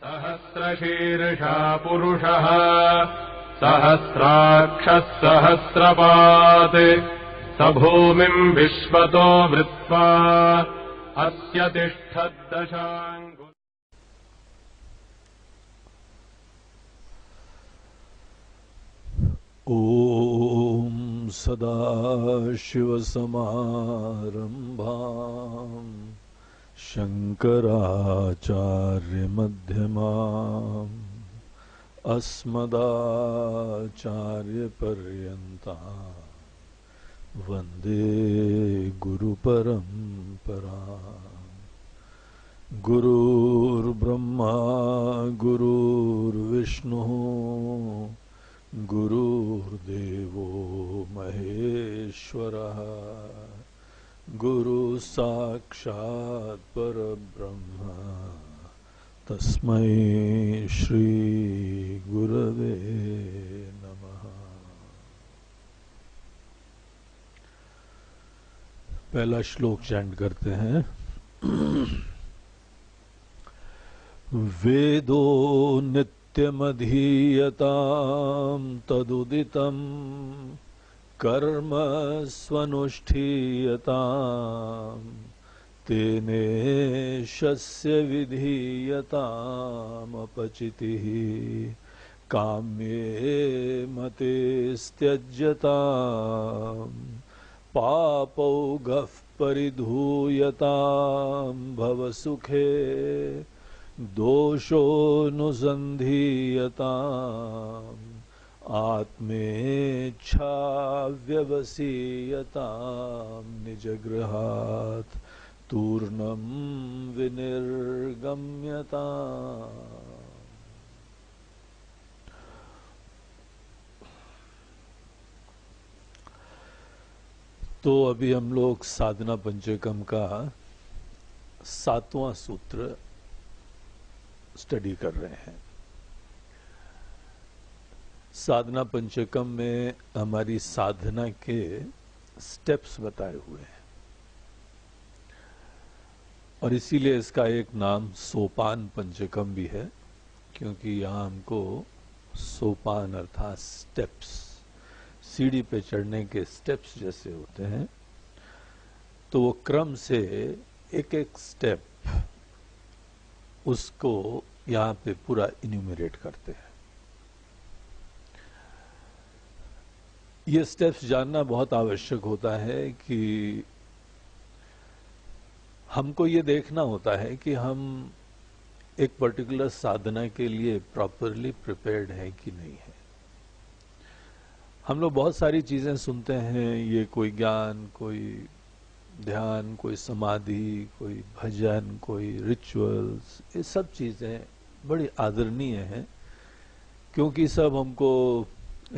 सहस्रशीर्षा पुरुषः सहस्राक्षः सहस्रपात् स भूमिम् विश्वतो वृत्वा अस्य तिष्ठद्दशाङ्गुलम्। ॐ सदाशिवसमारम्भाम् शङ्कराचार्यमध्यमाम् अस्मदाचार्यपर्यन्ताम् वन्दे गुरुपरम्पराम्। गुरुर्ब्रह्मा गुरुर्विष्णुः गुरुर्देवो महेश्वरः गुरु साक्षात् परब्रह्म तस्मै श्री गुरवे नमः। पहला श्लोक चैंट करते हैं। वेदो नित्यमधीयतां तदुदितं कर्म स्वनुष्ठीयताम् तेनेशस्य विधीयतामपचितिः काम्ये मते त्यज्यताम् पापौघः परिधूयतां भवसुखे दोषोऽनुसन्धीयताम् आत्मेच्छा व्यवसीयतां निजगृहात् तूर्णं विनिर्गम्यताम्। तो अभी हम लोग साधना पंचकम का 7वां सूत्र स्टडी कर रहे हैं। साधना पंचकम में हमारी साधना के स्टेप्स बताए हुए हैं और इसीलिए इसका एक नाम सोपान पंचकम भी है, क्योंकि यहाँ हमको सोपान अर्थात स्टेप्स, सीढ़ी पे चढ़ने के स्टेप्स जैसे होते हैं, तो वो क्रम से एक एक स्टेप उसको यहाँ पे पूरा इन्यूमरेट करते हैं। ये स्टेप्स जानना बहुत आवश्यक होता है कि हमको ये देखना होता है कि हम एक पर्टिकुलर साधना के लिए प्रॉपरली प्रिपेयर्ड है कि नहीं है। हम लोग बहुत सारी चीजें सुनते हैं, ये कोई ज्ञान, कोई ध्यान, कोई समाधि, कोई भजन, कोई रिचुअल्स, ये सब चीजें बड़ी आदरणीय हैं, क्योंकि सब हमको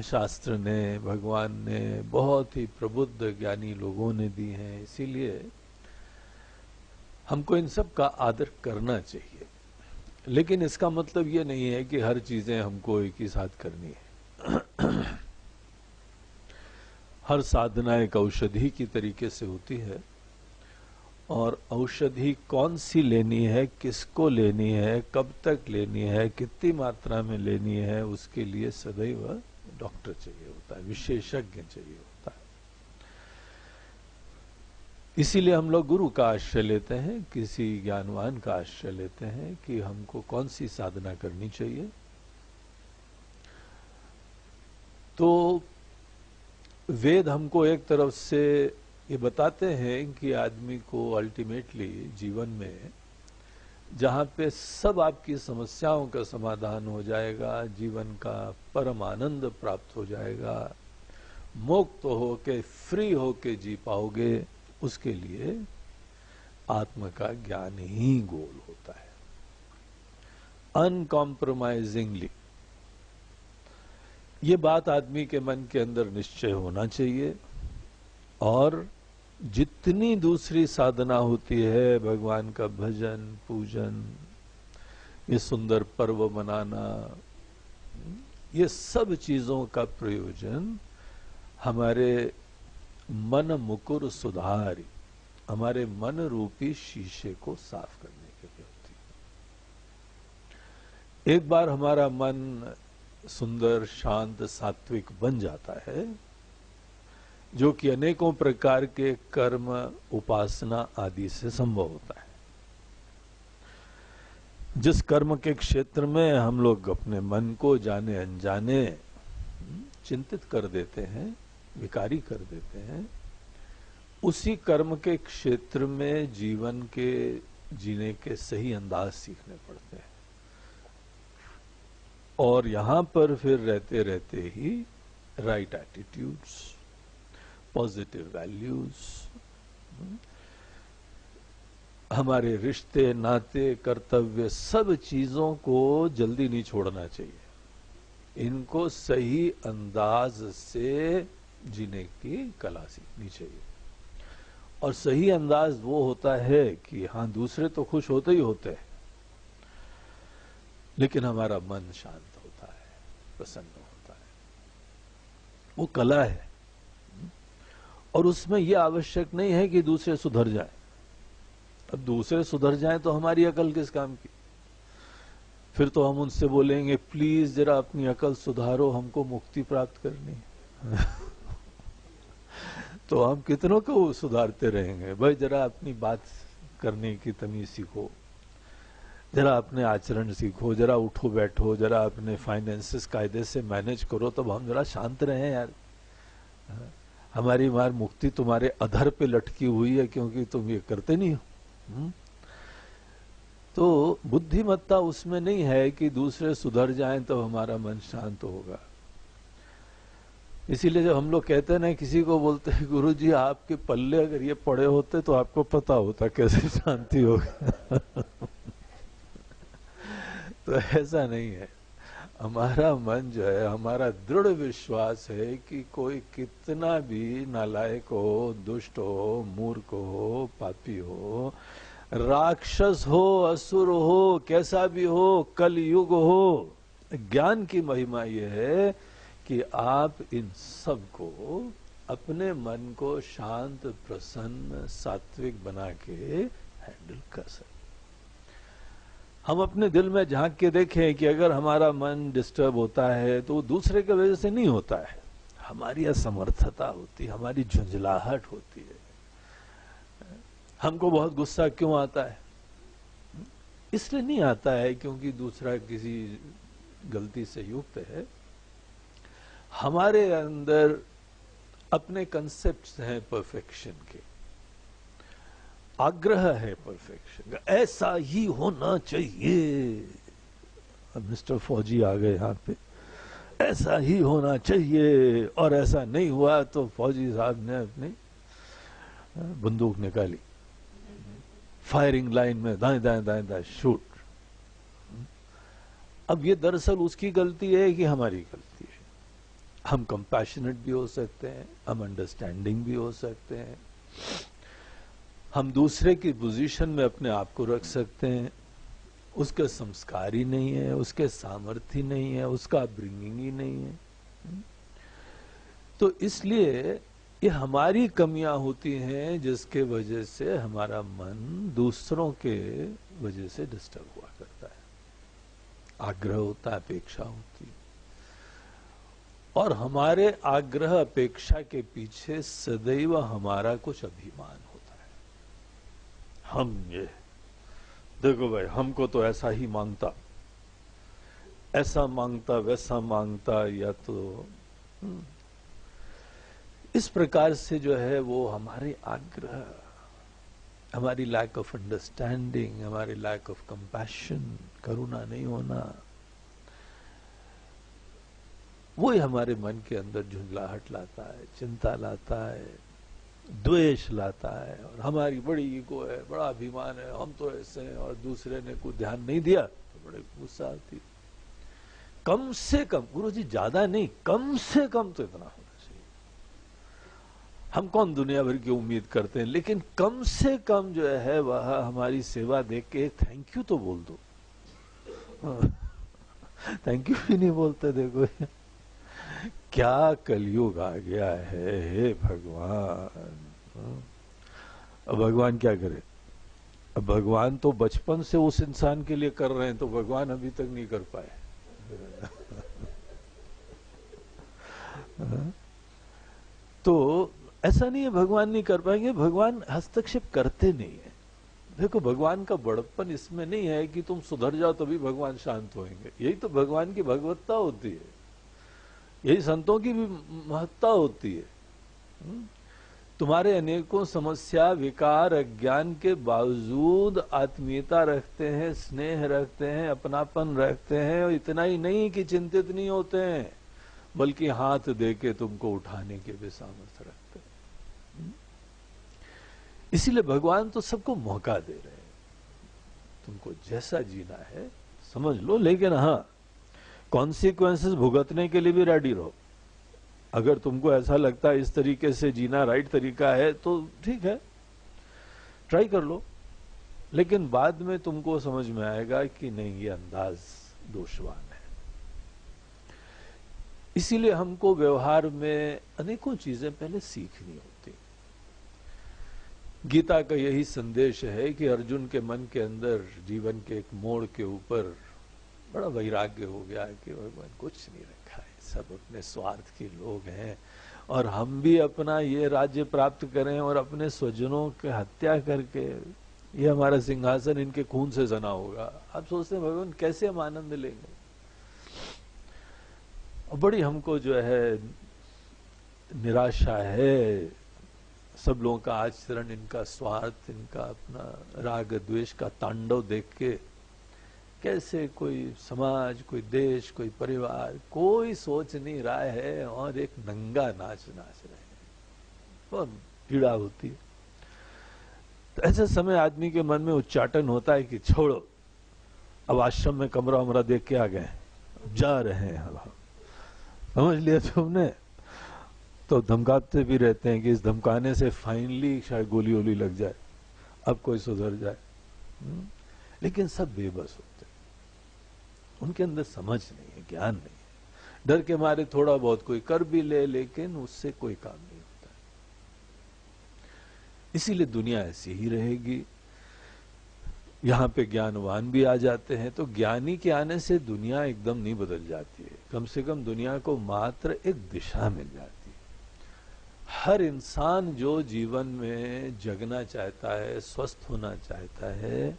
शास्त्र ने, भगवान ने, बहुत ही प्रबुद्ध ज्ञानी लोगों ने दी हैं। इसीलिए हमको इन सब का आदर करना चाहिए। लेकिन इसका मतलब ये नहीं है कि हर चीजें हमको एक ही साथ करनी है। हर साधना एक औषधि की तरीके से होती है, और औषधि कौन सी लेनी है, किसको लेनी है, कब तक लेनी है, कितनी मात्रा में लेनी है, उसके लिए सदैव डॉक्टर चाहिए होता है, विशेषज्ञ चाहिए होता है। इसीलिए हम लोग गुरु का आश्रय लेते हैं, किसी ज्ञानवान का आश्रय लेते हैं कि हमको कौन सी साधना करनी चाहिए। तो वेद हमको एक तरफ से ये बताते हैं कि आदमी को अल्टीमेटली जीवन में जहाँ पे सब आपकी समस्याओं का समाधान हो जाएगा, जीवन का परम आनंद प्राप्त हो जाएगा, मुक्त होके फ्री होके जी पाओगे, उसके लिए आत्मा का ज्ञान ही गोल होता है। अनकॉम्प्रोमाइजिंगली ये बात आदमी के मन के अंदर निश्चय होना चाहिए। और जितनी दूसरी साधना होती है, भगवान का भजन, पूजन, ये सुंदर पर्व मनाना, ये सब चीजों का प्रयोजन हमारे मन मुकुर सुधारी, हमारे मन रूपी शीशे को साफ करने के लिए होती है। एक बार हमारा मन सुंदर, शांत, सात्विक बन जाता है, जो कि अनेकों प्रकार के कर्म, उपासना आदि से संभव होता है। जिस कर्म के क्षेत्र में हम लोग अपने मन को जाने अनजाने चिंतित कर देते हैं, विकारी कर देते हैं, उसी कर्म के क्षेत्र में जीवन के जीने के सही अंदाज सीखने पड़ते हैं। और यहां पर फिर रहते रहते ही राइट एटीट्यूड्स, पॉजिटिव वैल्यूज, हमारे रिश्ते, नाते, कर्तव्य, सब चीजों को जल्दी नहीं छोड़ना चाहिए। इनको सही अंदाज से जीने की कला सीखनी चाहिए। और सही अंदाज वो होता है कि हाँ, दूसरे तो खुश होते ही होते हैं, लेकिन हमारा मन शांत होता है, प्रसन्न होता है। वो कला है। और उसमें यह आवश्यक नहीं है कि दूसरे सुधर जाएं। अब दूसरे सुधर जाएं तो हमारी अकल किस काम की? फिर तो हम उनसे बोलेंगे प्लीज जरा अपनी अकल सुधारो, हमको मुक्ति प्राप्त करनी है। तो हम कितनों को सुधारते रहेंगे? भाई जरा अपनी बात करने की तमीज सीखो, जरा अपने आचरण सीखो, जरा उठो बैठो, जरा अपने फाइनेंसेस कायदे से मैनेज करो, तब हम जरा शांत रहें यार। हमारी मार मुक्ति तुम्हारे अधर पे लटकी हुई है क्योंकि तुम ये करते नहीं हो। तो बुद्धिमत्ता उसमें नहीं है कि दूसरे सुधर जाएं तो हमारा मन शांत होगा। इसीलिए जब हम लोग कहते हैं ना, किसी को बोलते हैं गुरु जी आपके पल्ले अगर ये पड़े होते तो आपको पता होता कैसे शांति होगा। तो ऐसा नहीं है। हमारा मन जो है, हमारा दृढ़ विश्वास है कि कोई कितना भी नालायक हो, दुष्ट हो, मूर्ख हो, पापी हो, राक्षस हो, असुर हो, कैसा भी हो, कलयुग हो, ज्ञान की महिमा यह है कि आप इन सब को अपने मन को शांत, प्रसन्न, सात्विक बना के हैंडल कर सकते। हम अपने दिल में झांक के देखें कि अगर हमारा मन डिस्टर्ब होता है तो वो दूसरे की वजह से नहीं होता है, हमारी असमर्थता होती है, हमारी झुंझलाहट होती है। हमको बहुत गुस्सा क्यों आता है? इसलिए नहीं आता है क्योंकि दूसरा किसी गलती से युक्त है। हमारे अंदर अपने कंसेप्ट्स हैं परफेक्शन के, आग्रह है परफेक्शन का, ऐसा ही होना चाहिए। अब मिस्टर फौजी आ गए यहाँ पे, ऐसा ही होना चाहिए, और ऐसा नहीं हुआ तो फौजी साहब ने अपनी बंदूक निकाली, फायरिंग लाइन में दाएं दाएं दाएं दाएं शूट। अब ये दरअसल उसकी गलती है कि हमारी गलती है। हम कंपैशनेट भी हो सकते हैं, हम अंडरस्टैंडिंग भी हो सकते हैं, हम दूसरे की पोजीशन में अपने आप को रख सकते हैं। उसका संस्कार ही नहीं है, उसके सामर्थ्य ही नहीं है, उसका ब्रिंगिंग ही नहीं है। तो इसलिए ये हमारी कमियां होती हैं जिसके वजह से हमारा मन दूसरों के वजह से डिस्टर्ब हुआ करता है। आग्रह होता है, अपेक्षा होती है, और हमारे आग्रह अपेक्षा के पीछे सदैव हमारा कुछ अभिमान होता है। हम ये देखो भाई, हमको तो ऐसा ही मांगता, ऐसा मांगता, वैसा मांगता, या तो इस प्रकार से जो है वो हमारे आग्रह, हमारी लैक ऑफ अंडरस्टैंडिंग, हमारी लैक ऑफ कंपैशन, करुणा नहीं होना, वो ही हमारे मन के अंदर झुंझलाहट लाता है, चिंता लाता है, द्वेष लाता है। और हमारी बड़ी ईगो है, बड़ा अभिमान है, हम तो ऐसे हैं, और दूसरे ने कुछ ध्यान नहीं दिया तो बड़े गुस्सा आती है। कम से कम, गुरु जी ज्यादा नहीं, कम से कम तो इतना होना चाहिए। हम कौन दुनिया भर की उम्मीद करते हैं, लेकिन कम से कम जो है वह हमारी सेवा देख के थैंक यू तो बोल दो। थैंक यू भी नहीं बोलते। देखो क्या कलयुग आ गया है, हे भगवान। अब भगवान क्या करे? अब भगवान तो बचपन से उस इंसान के लिए कर रहे हैं, तो भगवान अभी तक नहीं कर पाए। तो ऐसा नहीं है भगवान नहीं कर पाएंगे, भगवान हस्तक्षेप करते नहीं है। देखो भगवान का बड़प्पन इसमें नहीं है कि तुम सुधर जाओ तभी भगवान शांत होंगे, यही तो भगवान की भगवत्ता होती है, यही संतों की भी महत्ता होती है। तुम्हारे अनेकों समस्या विकार अज्ञान के बावजूद आत्मीयता रखते हैं, स्नेह रखते हैं, अपनापन रखते हैं, और इतना ही नहीं कि चिंतित नहीं होते हैं, बल्कि हाथ देके तुमको उठाने के भी सामर्थ्य रखते हैं। इसीलिए भगवान तो सबको मौका दे रहे हैं, तुमको जैसा जीना है समझ लो, लेकिन हाँ कॉन्सिक्वेंसेस भुगतने के लिए भी रेडी रहो। अगर तुमको ऐसा लगता है इस तरीके से जीना राइट तरीका है तो ठीक है, ट्राई कर लो, लेकिन बाद में तुमको समझ में आएगा कि नहीं ये अंदाज दोषवान है। इसीलिए हमको व्यवहार में अनेकों चीजें पहले सीखनी होती। गीता का यही संदेश है कि अर्जुन के मन के अंदर जीवन के एक मोड़ के ऊपर बड़ा वैराग्य हो गया कि भगवान कुछ नहीं रखा है, सब अपने स्वार्थ के लोग हैं, और हम भी अपना ये राज्य प्राप्त करें और अपने स्वजनों की हत्या करके ये हमारा सिंहासन इनके खून से सना होगा। आप सोचते हैं भगवान कैसे हम आनंद लेंगे। और बड़ी हमको जो है निराशा है, सब लोगों का आचरण, इनका स्वार्थ, इनका अपना राग द्वेष का तांडव देख के कैसे कोई समाज, कोई देश, कोई परिवार, कोई सोच नहीं रहा है और एक नंगा नाच नाच रहे हैं, बहुत पीड़ा होती है। तो ऐसे समय आदमी के मन में उच्चाटन होता है कि छोड़ो, अब आश्रम में कमरा वमरा देख के आ गए, जा रहे हैं अब, समझ लिया तुमने। तो धमकाते भी रहते हैं कि इस धमकाने से फाइनली शायद गोली वोली लग जाए, अब कोई सुधर जाए। लेकिन सब बेबस होते हैं, उनके अंदर समझ नहीं है, ज्ञान नहीं है, डर के मारे थोड़ा बहुत कोई कर भी ले, लेकिन उससे कोई काम नहीं होता है। इसीलिए दुनिया ऐसी ही रहेगी। यहां पे ज्ञानवान भी आ जाते हैं, तो ज्ञानी के आने से दुनिया एकदम नहीं बदल जाती है, कम से कम दुनिया को मात्र एक दिशा मिल जाती है। हर इंसान जो जीवन में जगना चाहता है, स्वस्थ होना चाहता है,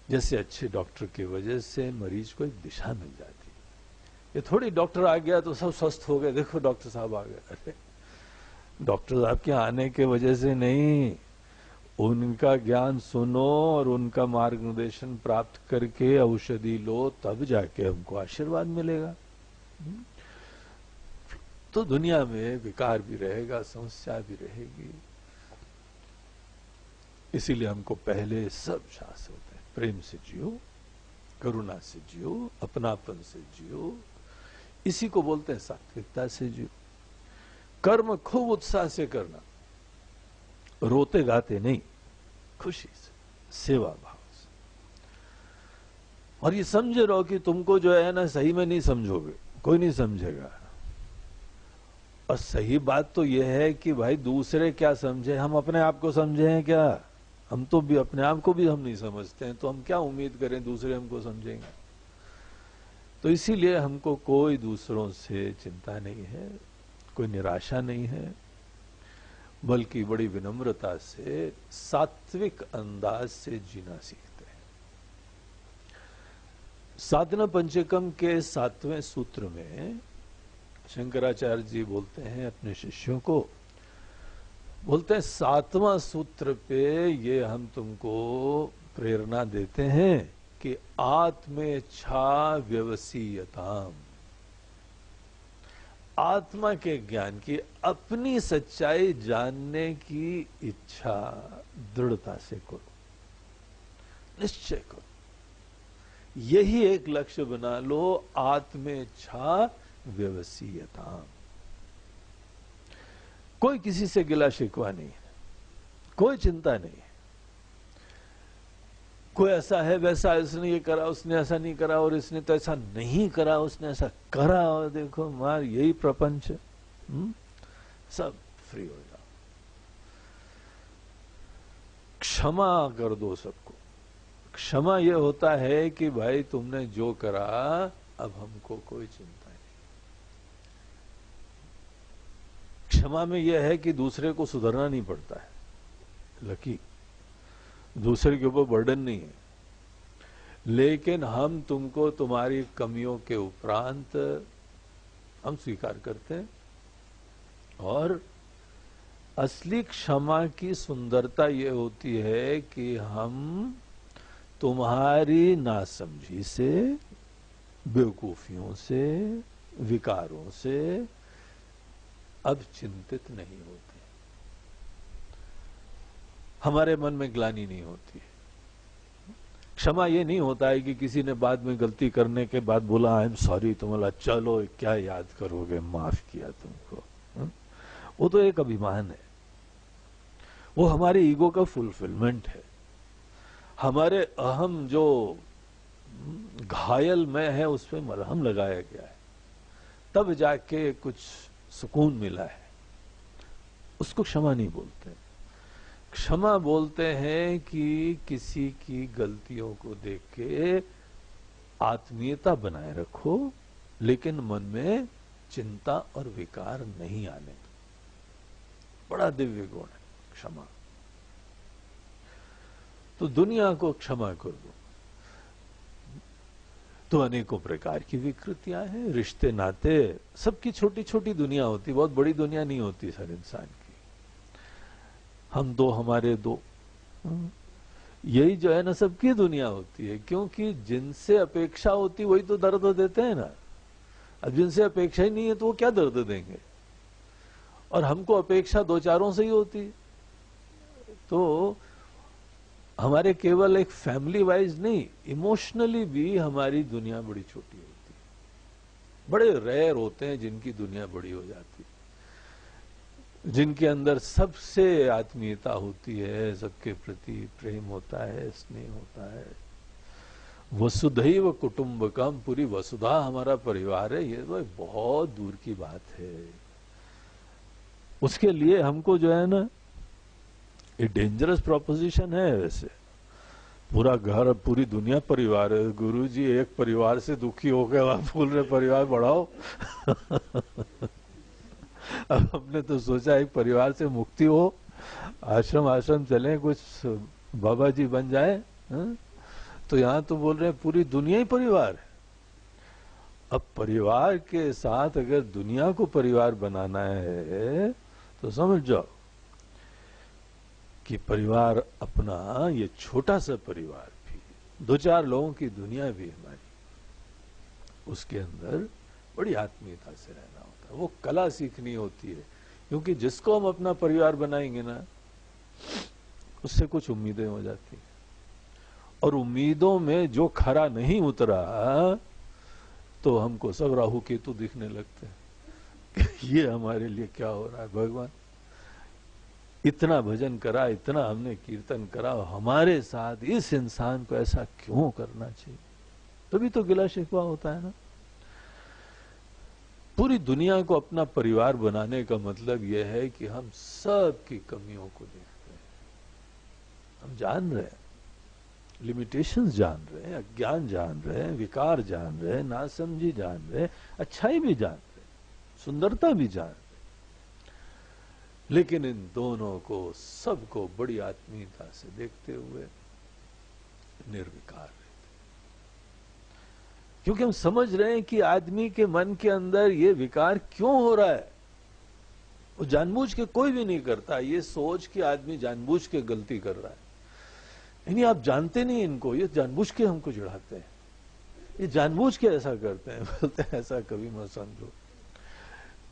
जैसे अच्छे डॉक्टर की वजह से मरीज को एक दिशा मिल जाती है। ये थोड़ी डॉक्टर आ गया तो सब स्वस्थ हो गए, देखो डॉक्टर साहब आ गए। अरे डॉक्टर साहब के आने के वजह से नहीं, उनका ज्ञान सुनो और उनका मार्गदर्शन प्राप्त करके औषधि लो, तब जाके हमको आशीर्वाद मिलेगा। तो दुनिया में विकार भी रहेगा, समस्या भी रहेगी। इसीलिए हमको पहले सब शास्त्र होते हैं, प्रेम से जियो, करुणा से जियो, अपनापन से जियो, इसी को बोलते हैं सात्विकता से जियो। कर्म खूब उत्साह से करना, रोते गाते नहीं, खुशी से, सेवा भाव से। और ये समझे रहो कि तुमको जो है ना सही में नहीं समझोगे, कोई नहीं समझेगा। और सही बात तो यह है कि भाई दूसरे क्या समझे, हम अपने आप को समझे हैं क्या? हम तो भी अपने आप को भी हम नहीं समझते हैं, तो हम क्या उम्मीद करें दूसरे हमको समझेंगे। तो इसीलिए हमको कोई दूसरों से चिंता नहीं है, कोई निराशा नहीं है, बल्कि बड़ी विनम्रता से सात्विक अंदाज से जीना सीखते हैं। साधना पंचकम के 7वें सूत्र में शंकराचार्य जी बोलते हैं अपने शिष्यों को, बोलते हैं 7वां सूत्र पे ये हम तुमको प्रेरणा देते हैं कि आत्मेच्छा व्यवसीयताम, आत्मा के ज्ञान की, अपनी सच्चाई जानने की इच्छा दृढ़ता से करो, निश्चय करो, यही एक लक्ष्य बना लो, आत्मेच्छा व्यवसीयताम। कोई किसी से गिला शिकवा नहीं है, कोई चिंता नहीं है, कोई ऐसा है वैसा, इसने ये करा, उसने ऐसा नहीं करा, और इसने तो ऐसा नहीं करा, उसने ऐसा करा, और देखो मार यही प्रपंच है। सब फ्री हो जाओ। क्षमा कर दो सबको। क्षमा ये होता है कि भाई तुमने जो करा अब हमको कोई चिंता नहीं। क्षमा में यह है कि दूसरे को सुधरना नहीं पड़ता है, लकी दूसरे के ऊपर बर्डन नहीं है, लेकिन हम तुमको तुम्हारी कमियों के उपरांत हम स्वीकार करते हैं। और असली क्षमा की सुंदरता ये होती है कि हम तुम्हारी नासमझी से, बेवकूफियों से, विकारों से अब चिंतित नहीं होते, हमारे मन में ग्लानि नहीं होती। क्षमा ये नहीं होता है कि किसी ने बाद में गलती करने के बाद बोला आई एम सॉरी, तो बोला चलो क्या याद करोगे, माफ किया तुमको। वो तो एक अभिमान है, वो हमारे ईगो का फुलफिलमेंट है। हमारे अहम जो घायल में है उस पर मरहम लगाया गया है, तब जाके कुछ सुकून मिला है। उसको क्षमा नहीं बोलते। क्षमा बोलते हैं कि किसी की गलतियों को देख के आत्मीयता बनाए रखो, लेकिन मन में चिंता और विकार नहीं आने। बड़ा दिव्य गुण है क्षमा। तो दुनिया को क्षमा कर दो। तो अनेकों प्रकार की विकृतियां हैं, रिश्ते नाते सबकी छोटी छोटी दुनिया होती, बहुत बड़ी दुनिया नहीं होती सर इंसान की। हम दो हमारे दो, यही जो है ना सबकी दुनिया होती है, क्योंकि जिनसे अपेक्षा होती वही तो दर्द देते हैं ना। अब जिनसे अपेक्षा ही नहीं है तो वो क्या दर्द देंगे। और हमको अपेक्षा दो चारों से ही होती है। तो हमारे केवल एक फैमिली वाइज नहीं, इमोशनली भी हमारी दुनिया बड़ी छोटी होती है। बड़े रेयर होते हैं जिनकी दुनिया बड़ी हो जाती है, जिनके अंदर सबसे आत्मीयता होती है, सबके प्रति प्रेम होता है, स्नेह होता है। वसुधैव कुटुंबकम, पूरी वसुधा हमारा परिवार है, ये तो बहुत दूर की बात है। उसके लिए हमको जो है ना, ये डेंजरस प्रोपोजिशन है। वैसे पूरा घर, पूरी दुनिया परिवार है। गुरुजी एक परिवार से दुखी हो गए, आप बोल रहे परिवार बढ़ाओ। अब हमने तो सोचा एक परिवार से मुक्ति हो, आश्रम चले, कुछ बाबा जी बन जाए। तो यहां तो बोल रहे हैं पूरी दुनिया ही परिवार है। अब परिवार के साथ अगर दुनिया को परिवार बनाना है तो समझ जाओ कि परिवार अपना ये छोटा सा परिवार भी, दो चार लोगों की दुनिया भी हमारी, उसके अंदर बड़ी आत्मीयता से रहना होता है। वो कला सीखनी होती है, क्योंकि जिसको हम अपना परिवार बनाएंगे ना, उससे कुछ उम्मीदें हो जाती हैं। और उम्मीदों में जो खरा नहीं उतरा तो हमको सब राहु केतु दिखने लगते हैं। ये हमारे लिए क्या हो रहा है भगवान, इतना भजन करा, इतना हमने कीर्तन करा, हमारे साथ इस इंसान को ऐसा क्यों करना चाहिए। तभी तो गिला शिकवा होता है ना। पूरी दुनिया को अपना परिवार बनाने का मतलब यह है कि हम सब की कमियों को देखते हैं, हम जान रहे हैं, लिमिटेशंस जान रहे हैं, अज्ञान जान रहे हैं, विकार जान रहे हैं, नासमझी जान रहे हैं, अच्छाई भी जान रहे हैं, सुंदरता भी जान रहे हैं। लेकिन इन दोनों को, सबको बड़ी आत्मीयता से देखते हुए निर्विकार रहते, क्योंकि हम समझ रहे हैं कि आदमी के मन के अंदर ये विकार क्यों हो रहा है। वो जानबूझ के कोई भी नहीं करता, ये सोच कि आदमी जानबूझ के गलती कर रहा है। यानी आप जानते नहीं इनको, ये जानबूझ के हमको चिढ़ाते हैं, ये जानबूझ के ऐसा करते हैं। बोलते हैं ऐसा कभी मत समझो,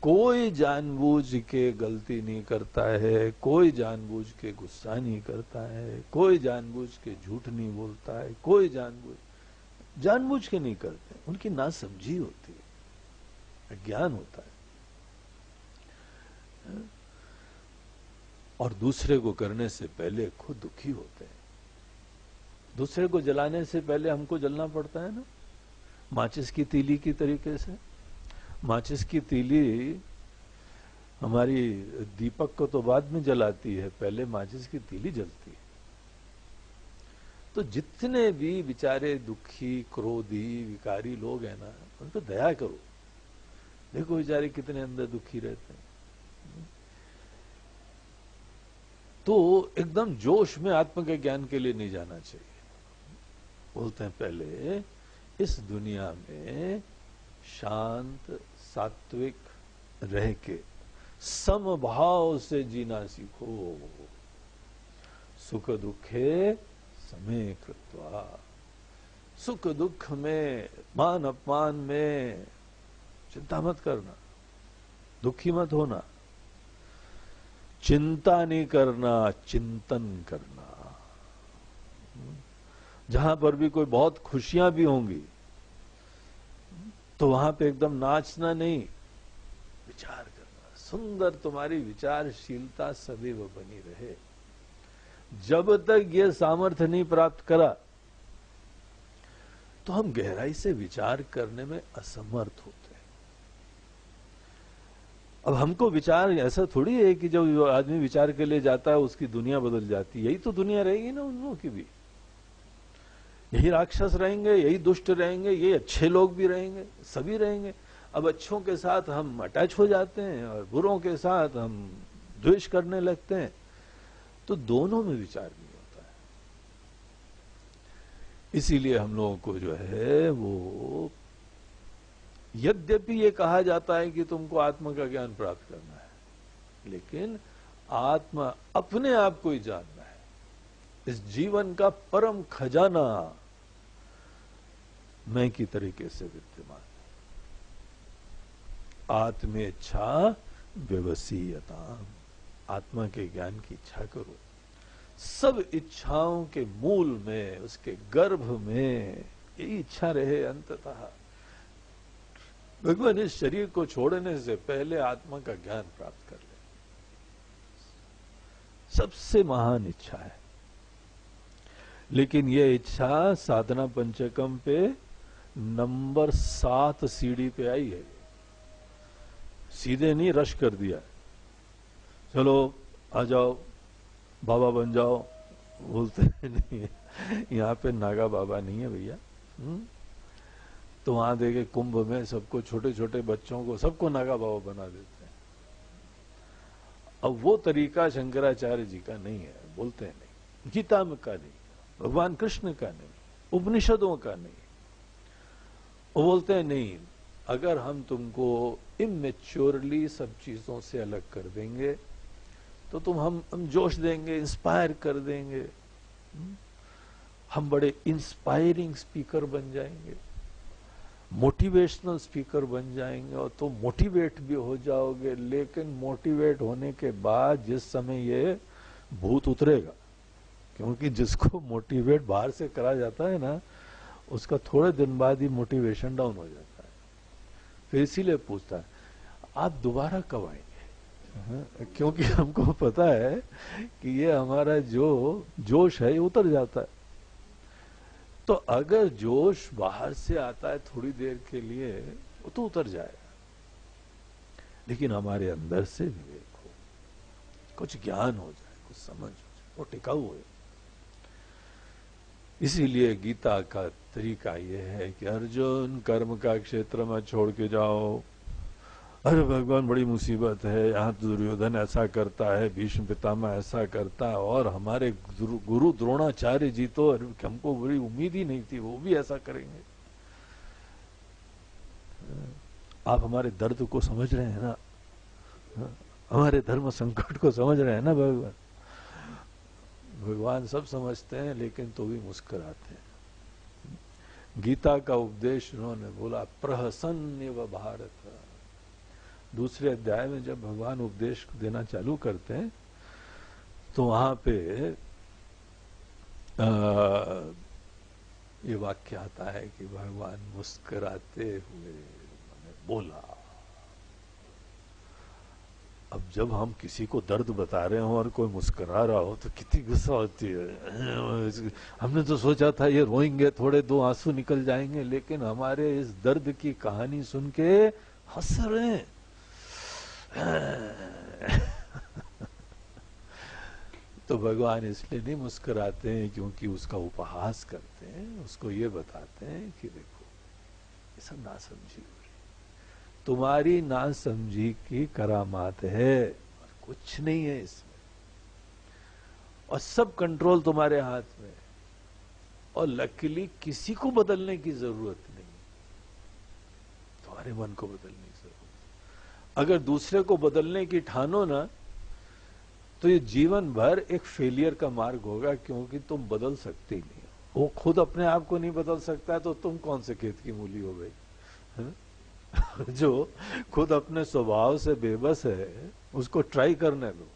कोई जानबूझ के गलती नहीं करता है, कोई जानबूझ के गुस्सा नहीं करता है, कोई जानबूझ के झूठ नहीं बोलता है, कोई जानबूझ के नहीं करते। उनकी नासमझी होती है, अज्ञान होता है। और दूसरे को करने से पहले खुद दुखी होते हैं। दूसरे को जलाने से पहले हमको जलना पड़ता है ना, माचिस की तीली की तरीके से। माचिस की तीली हमारी दीपक को तो बाद में जलाती है, पहले माचिस की तीली जलती है। और जब माचिस की तीली जलती है तो उसके अंदर एक तो जितने भी बेचारे दुखी, क्रोधी, विकारी लोग हैं ना, उन पर दया करो। देखो बेचारे कितने अंदर दुखी रहते हैं। तो एकदम जोश में आत्म के ज्ञान के लिए नहीं जाना चाहिए। बोलते हैं पहले इस दुनिया में शांत, सात्विक रह के समभाव से जीना सीखो। सुख दुखे समे कृत्वा। सुख दुख में, मान अपमान में चिंता मत करना, दुखी मत होना। चिंता नहीं करना, चिंतन करना। जहां पर भी कोई बहुत खुशियां भी होंगी तो वहां पे एकदम नाचना नहीं, विचार करना। सुंदर तुम्हारी विचारशीलता सदैव बनी रहे। जब तक ये सामर्थ्य नहीं प्राप्त करा तो हम गहराई से विचार करने में असमर्थ होते हैं। अब हमको विचार ऐसा थोड़ी है कि जब आदमी विचार के लिए जाता है उसकी दुनिया बदल जाती है। यही तो दुनिया रहेगी ना उन लोगों की भी। यही राक्षस रहेंगे, यही दुष्ट रहेंगे, यही अच्छे लोग भी रहेंगे, सभी रहेंगे। अब अच्छों के साथ हम अटैच हो जाते हैं और बुरों के साथ हम द्वेष करने लगते हैं, तो दोनों में विचार नहीं होता है। इसीलिए हम लोगों को जो है वो, यद्यपि ये कहा जाता है कि तुमको आत्मा का ज्ञान प्राप्त करना है, लेकिन आत्मा अपने आप को ही जानना है। इस जीवन का परम खजाना मैं की तरीके से विद्यमान है। आत्मेच्छा व्यवसीयता। आत्मा के ज्ञान की इच्छा करो। सब इच्छाओं के मूल में, उसके गर्भ में यही इच्छा रहे अंततः। भगवान इस शरीर को छोड़ने से पहले आत्मा का ज्ञान प्राप्त कर ले। सबसे महान इच्छा है। लेकिन यह इच्छा साधना पंचकम पे नंबर 7 सीढ़ी पे आई है। सीधे नहीं रश कर दिया, चलो आ जाओ बाबा बन जाओ, बोलते नहीं है। यहाँ पे नागा बाबा नहीं है भैया। तो वहां देखे कुंभ में सबको, छोटे छोटे बच्चों को सबको नागा बाबा बना देते हैं। अब वो तरीका शंकराचार्य जी का नहीं है, बोलते हैं नहीं, गीता में का नहीं, भगवान कृष्ण का नहीं, उपनिषदों का नहीं। वो बोलते हैं नहीं, अगर हम तुमको इमेच्योरली सब चीजों से अलग कर देंगे तो हम जोश देंगे, इंस्पायर कर देंगे, हम बड़े इंस्पायरिंग स्पीकर बन जाएंगे, मोटिवेशनल स्पीकर बन जाएंगे, और तो मोटिवेट भी हो जाओगे। लेकिन मोटिवेट होने के बाद जिस समय ये भूत उतरेगा, क्योंकि जिसको मोटिवेट बाहर से करा जाता है ना, उसका थोड़े दिन बाद ही मोटिवेशन डाउन हो जाता है। फिर इसीलिए पूछता है आप दोबारा कब आएंगे, क्योंकि हमको पता है कि ये हमारा जो जोश है ये उतर जाता है। तो अगर जोश बाहर से आता है थोड़ी देर के लिए, वो तो उतर जाएगा, लेकिन हमारे अंदर से विवेक हो, कुछ ज्ञान हो जाए, कुछ समझ हो जाए, वो टिकाऊ हो। इसीलिए गीता का तरीका ये है कि अर्जुन कर्म का क्षेत्र में छोड़ के जाओ। अरे भगवान बड़ी मुसीबत है, यहाँ तो दुर्योधन ऐसा करता है, भीष्म पितामह ऐसा करता है, और हमारे गुरु द्रोणाचार्य जी तो हमको बड़ी उम्मीद ही नहीं थी, वो भी ऐसा करेंगे। आप हमारे दर्द को समझ रहे हैं ना, हमारे धर्म संकट को समझ रहे हैं ना भगवान। भगवान सब समझते हैं, लेकिन तो भी मुस्कुराते हैं। गीता का उपदेश उन्होंने बोला प्रहसन्यव भारत। दूसरे अध्याय में जब भगवान उपदेश देना चालू करते हैं तो वहां पे ये वाक्य आता है कि भगवान मुस्कुराते हुए बोला। अब जब हम किसी को दर्द बता रहे हो और कोई मुस्कुरा रहा हो तो कितनी गुस्सा होती है। हमने तो सोचा था ये रोएंगे, थोड़े 2 आंसू निकल जाएंगे, लेकिन हमारे इस दर्द की कहानी सुन के हंस रहे हैं। तो भगवान इसलिए नहीं मुस्कुराते हैं क्योंकि उसका उपहास करते हैं, उसको ये बताते हैं कि देखो ये सब नासमझी हो रही, तुम्हारी नासमझी की करामात है और कुछ नहीं है इसमें, और सब कंट्रोल तुम्हारे हाथ में, और लकीली किसी को बदलने की जरूरत नहीं, तुम्हारे मन को बदलने की जरूरत। अगर दूसरे को बदलने की ठानो ना तो ये जीवन भर एक फेलियर का मार्ग होगा, क्योंकि तुम बदल सकते ही नहीं हो। वो खुद अपने आप को नहीं बदल सकता है तो तुम कौन से खेत की मूली हो गई, है? जो खुद अपने स्वभाव से बेबस है उसको ट्राई करने दो,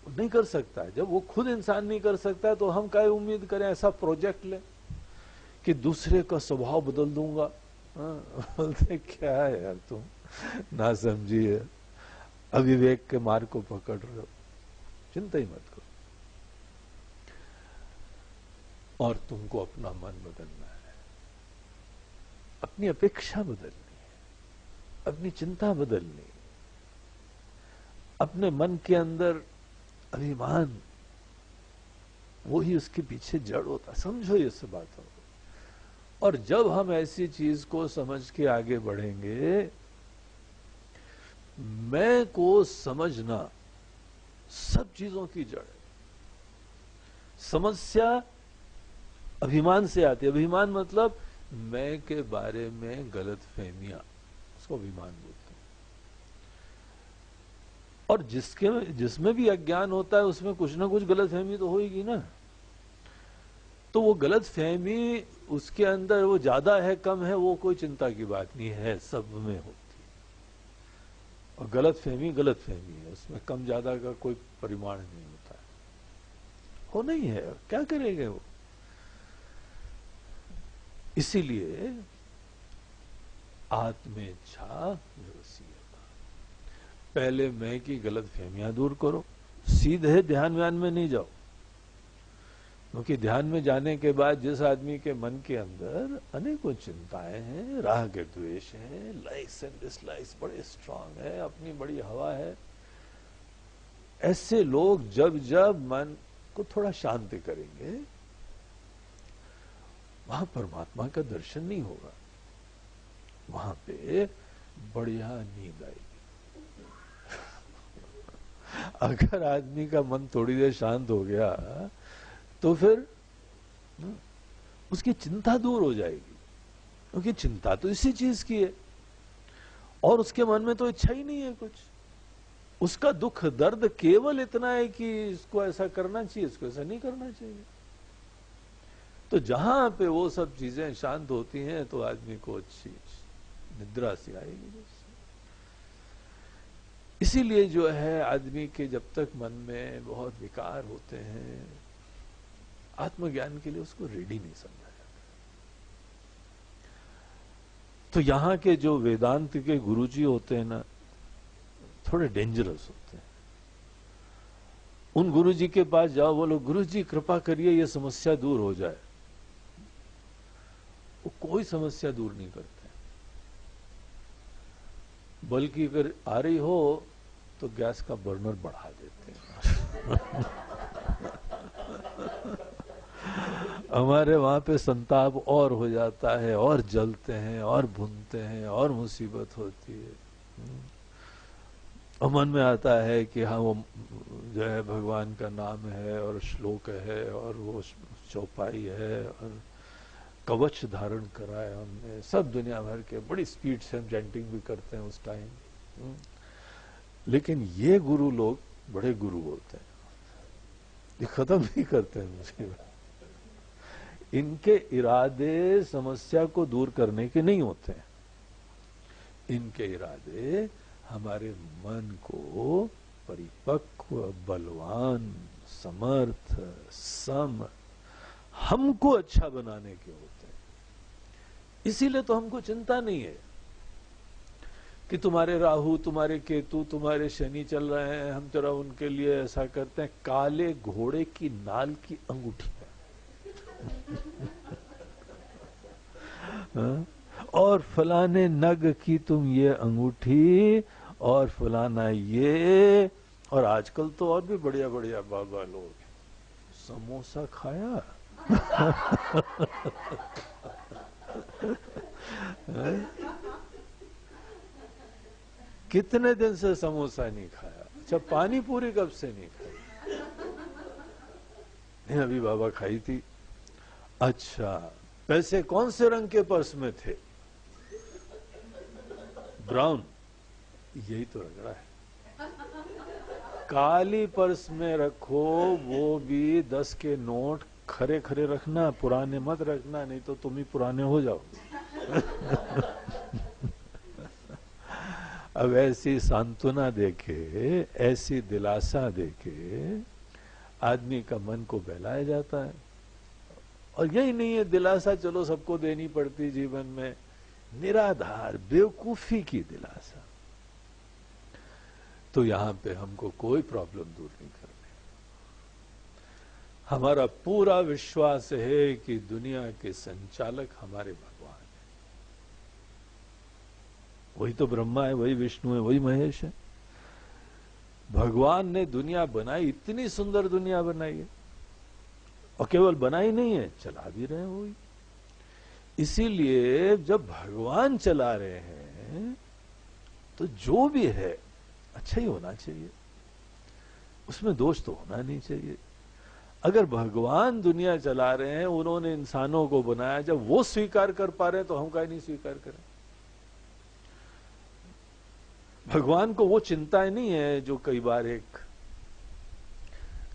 नहीं कर सकता है। जब वो खुद इंसान नहीं कर सकता है तो हम क्या उम्मीद करें ऐसा प्रोजेक्ट ले कि दूसरे का स्वभाव बदल दूंगा। बोलते क्या है यार तुम ना समझिए, अविवेक के मार्ग को पकड़ रहे हो, चिंता ही मत करो। और तुमको अपना मन बदलना है, अपनी अपेक्षा बदलनी है, अपनी चिंता बदलनी है, अपने मन के अंदर अभिमान वही उसके पीछे जड़ होता, समझो ये सब बातों को। और जब हम ऐसी चीज को समझ के आगे बढ़ेंगे, मैं को समझना सब चीजों की जड़ है। समस्या अभिमान से आती है, अभिमान मतलब मैं के बारे में गलत फहमियां, उसको अभिमान बोलते हैं। और जिसमें भी अज्ञान होता है उसमें कुछ ना कुछ गलत फहमी तो होगी ना। तो वो गलत फहमी उसके अंदर वो ज्यादा है कम है वो कोई चिंता की बात नहीं है, सब में होती है। और गलत फहमी है, उसमें कम ज्यादा का कोई परिमाण नहीं होता है, हो नहीं है, क्या करेंगे वो। इसीलिए आत्मेच्छा निवसीयता, पहले मैं की गलत फहमियां दूर करो, सीधे ध्यान व्यान में नहीं जाओ। क्योंकि ध्यान में जाने के बाद जिस आदमी के मन के अंदर अनेकों चिंताएं हैं, राग द्वेष है, लाइक्स एंड डिसलाइक्स बड़े स्ट्रांग है, अपनी बड़ी हवा है, ऐसे लोग जब जब मन को थोड़ा शांत करेंगे वहां परमात्मा का दर्शन नहीं होगा, वहां पे बढ़िया नींद आएगी। अगर आदमी का मन थोड़ी देर शांत हो गया तो फिर उसकी चिंता दूर हो जाएगी, क्योंकि चिंता तो इसी चीज की है और उसके मन में तो इच्छा ही नहीं है कुछ। उसका दुख दर्द केवल इतना है कि इसको ऐसा करना चाहिए, इसको ऐसा नहीं करना चाहिए। तो जहां पे वो सब चीजें शांत होती हैं तो आदमी को अच्छी निद्रा सी आएगी। इसीलिए जो है आदमी के जब तक मन में बहुत विकार होते हैं, आत्मज्ञान के लिए उसको रेडी नहीं समझा जाता। तो यहां के जो वेदांत के गुरुजी होते हैं ना, थोड़े डेंजरस होते हैं। उन गुरुजी के पास जाओ, बोलो गुरुजी कृपा करिए ये समस्या दूर हो जाए, वो कोई समस्या दूर नहीं करते, बल्कि अगर आ रही हो तो गैस का बर्नर बढ़ा देते हैं। हमारे वहां पे संताप और हो जाता है, और जलते हैं और भूनते हैं और मुसीबत होती है। और मन में आता है कि हाँ वो जो है भगवान का नाम है और श्लोक है और वो चौपाई है और कवच धारण करा है हमने, सब दुनिया भर के बड़ी स्पीड से हम चैंटिंग भी करते हैं उस टाइम। लेकिन ये गुरु लोग बड़े गुरु होते हैं, ये खत्म नहीं करते हैं मुझे। इनके इरादे समस्या को दूर करने के नहीं होते हैं, इनके इरादे हमारे मन को परिपक्व, बलवान, समर्थ, सम, हमको अच्छा बनाने के होते हैं। इसीलिए तो हमको चिंता नहीं है कि तुम्हारे राहु, तुम्हारे केतु, तुम्हारे शनि चल रहे हैं, हम जरा उनके लिए ऐसा करते हैं, काले घोड़े की नाल की अंगूठी और फलाने नग की तुम ये अंगूठी और फलाना ये, और आजकल तो और भी बढ़िया बढ़िया बाबा लोग, समोसा खाया कितने दिन से समोसा नहीं खाया? अच्छा, पानी पूरी कब से नहीं खाई? नहीं, अभी बाबा खाई थी। अच्छा, पैसे कौन से रंग के पर्स में थे? ब्राउन। यही तो रगड़ा है। काली पर्स में रखो, वो भी 10 के नोट खरे खरे रखना, पुराने मत रखना, नहीं तो तुम ही पुराने हो जाओ। अब ऐसी सांत्वना देके, ऐसी दिलासा देके आदमी का मन को बहलाया जाता है। और यही नहीं है दिलासा, चलो सबको देनी पड़ती जीवन में, निराधार बेवकूफी की दिलासा। तो यहां पे हमको कोई प्रॉब्लम दूर नहीं करनी। हमारा पूरा विश्वास है कि दुनिया के संचालक हमारे भगवान है। वही तो ब्रह्मा है, वही विष्णु है, वही महेश है। भगवान ने दुनिया बनाई, इतनी सुंदर दुनिया बनाई है, और केवल बनाई नहीं है, चला भी रहे हैं वही। इसीलिए जब भगवान चला रहे हैं तो जो भी है अच्छा ही होना चाहिए, उसमें दोष तो होना नहीं चाहिए। अगर भगवान दुनिया चला रहे हैं, उन्होंने इंसानों को बनाया, जब वो स्वीकार कर पा रहे हैं तो हम काहे नहीं स्वीकार करें? भगवान को वो चिंताएं नहीं है जो कई बार एक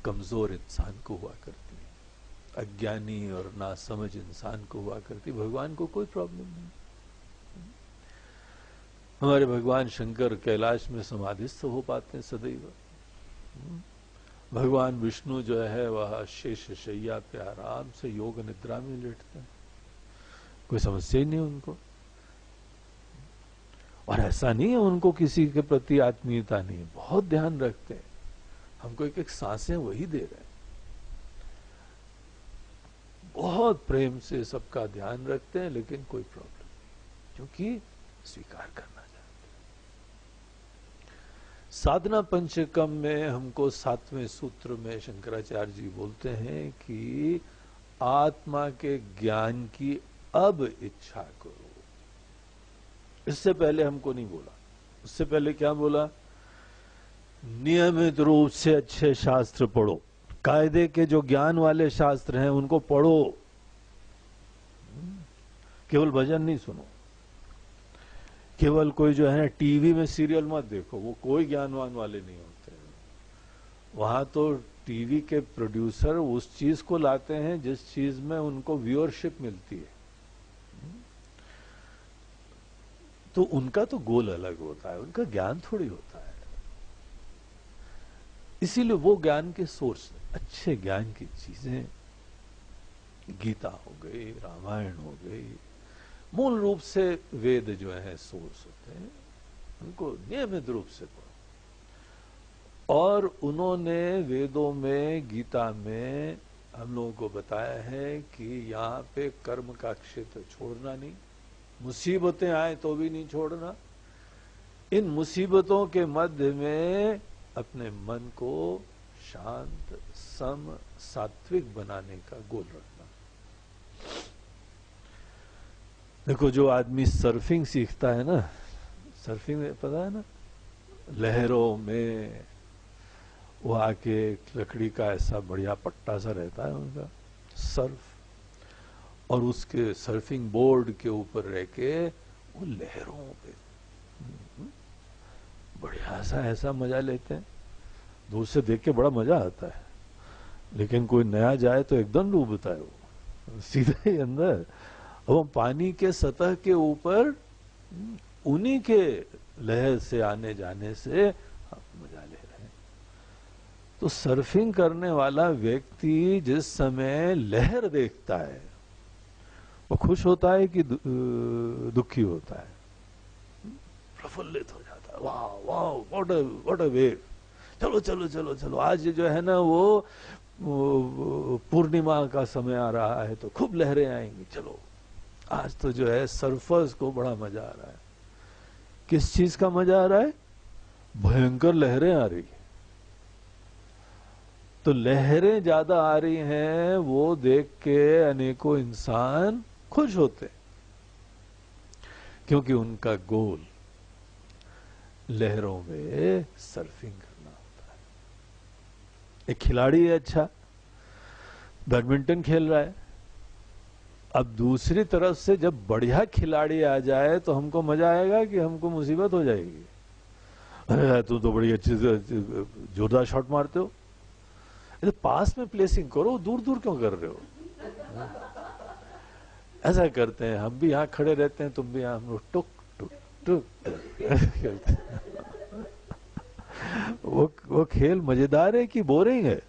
कमजोर इंसान को हुआ करती है, अज्ञानी और नासमझ इंसान को हुआ करती। भगवान को कोई प्रॉब्लम नहीं। हमारे भगवान शंकर कैलाश में समाधिस्थ हो पाते हैं सदैव। भगवान विष्णु जो है वह शेष शैया पे आराम से योग निद्रा में लेटते हैं, कोई समस्या ही नहीं उनको। और ऐसा नहीं है उनको किसी के प्रति आत्मीयता नहीं, बहुत ध्यान रखते हैं। हमको एक एक सांसें वही दे रहे हैं, बहुत प्रेम से सबका ध्यान रखते हैं, लेकिन कोई प्रॉब्लम नहीं, क्योंकि स्वीकार करना चाहते हैं। साधना पंचकम में हमको 7वें सूत्र में शंकराचार्य जी बोलते हैं कि आत्मा के ज्ञान की अब इच्छा करो। इससे पहले हमको नहीं बोला। उससे पहले क्या बोला? नियमित रूप से अच्छे शास्त्र पढ़ो, कायदे के जो ज्ञान वाले शास्त्र हैं उनको पढ़ो, केवल भजन नहीं सुनो, केवल कोई जो है ना टीवी में सीरियल मत देखो, वो कोई ज्ञानवान वाले नहीं होते। वहां तो टीवी के प्रोड्यूसर उस चीज को लाते हैं जिस चीज में उनको व्यूअरशिप मिलती है, तो उनका तो गोल अलग होता है, उनका ज्ञान थोड़ी होता है। इसीलिए वो ज्ञान के सोर्स, अच्छे ज्ञान की चीजें, गीता हो गई, रामायण हो गई, मूल रूप से वेद जो है सोर्स होते हैं, उनको नियमित रूप से पढ़ो। और उन्होंने वेदों में, गीता में हम लोगों को बताया है कि यहाँ पे कर्म का क्षेत्र छोड़ना नहीं, मुसीबतें आए तो भी नहीं छोड़ना। इन मुसीबतों के मध्य में अपने मन को शांत, सम, सात्विक बनाने का गोल रखना। देखो, जो आदमी सर्फिंग सीखता है ना, सर्फिंग में पता है ना, लहरों में वो आके लकड़ी का ऐसा बढ़िया पट्टा सा रहता है उनका सर्फ, और उसके सर्फिंग बोर्ड के ऊपर रह के वो लहरों पे बढ़िया सा ऐसा मजा लेते हैं। दूर से देख के बड़ा मजा आता है, लेकिन कोई नया जाए तो एकदम डूबता है वो सीधे ही अंदर। अब हम पानी के सतह के ऊपर उन्हीं के लहर से आने जाने से मजा ले रहे हैं। तो सर्फिंग करने वाला व्यक्ति जिस समय लहर देखता है वो खुश होता है कि दुखी होता है? प्रफुल्लित हो जाता है, वाह वाह, व्हाट अ वेव, चलो चलो चलो चलो। आज जो है ना वो पूर्णिमा का समय आ रहा है तो खूब लहरें आएंगी, चलो आज तो जो है सर्फर्स को बड़ा मजा आ रहा है। किस चीज का मजा आ रहा है? भयंकर लहरें आ रही है, तो लहरें ज्यादा आ रही हैं, वो देख के अनेकों इंसान खुश होते हैं, क्योंकि उनका गोल लहरों में सर्फिंग करना होता है। एक खिलाड़ी है, अच्छा बैडमिंटन खेल रहा है, अब दूसरी तरफ से जब बढ़िया खिलाड़ी आ जाए तो हमको मजा आएगा कि हमको मुसीबत हो जाएगी? अरे तुम तो बड़ी अच्छी जोरदार शॉट मारते हो, तो पास में प्लेसिंग करो, दूर दूर क्यों कर रहे हो? ऐसा करते हैं हम भी, यहाँ खड़े रहते हैं, तुम भी यहाँ, हम लोग टुक टुक टुक खेलते हैं। वो खेल मजेदार है कि बोरिंग है?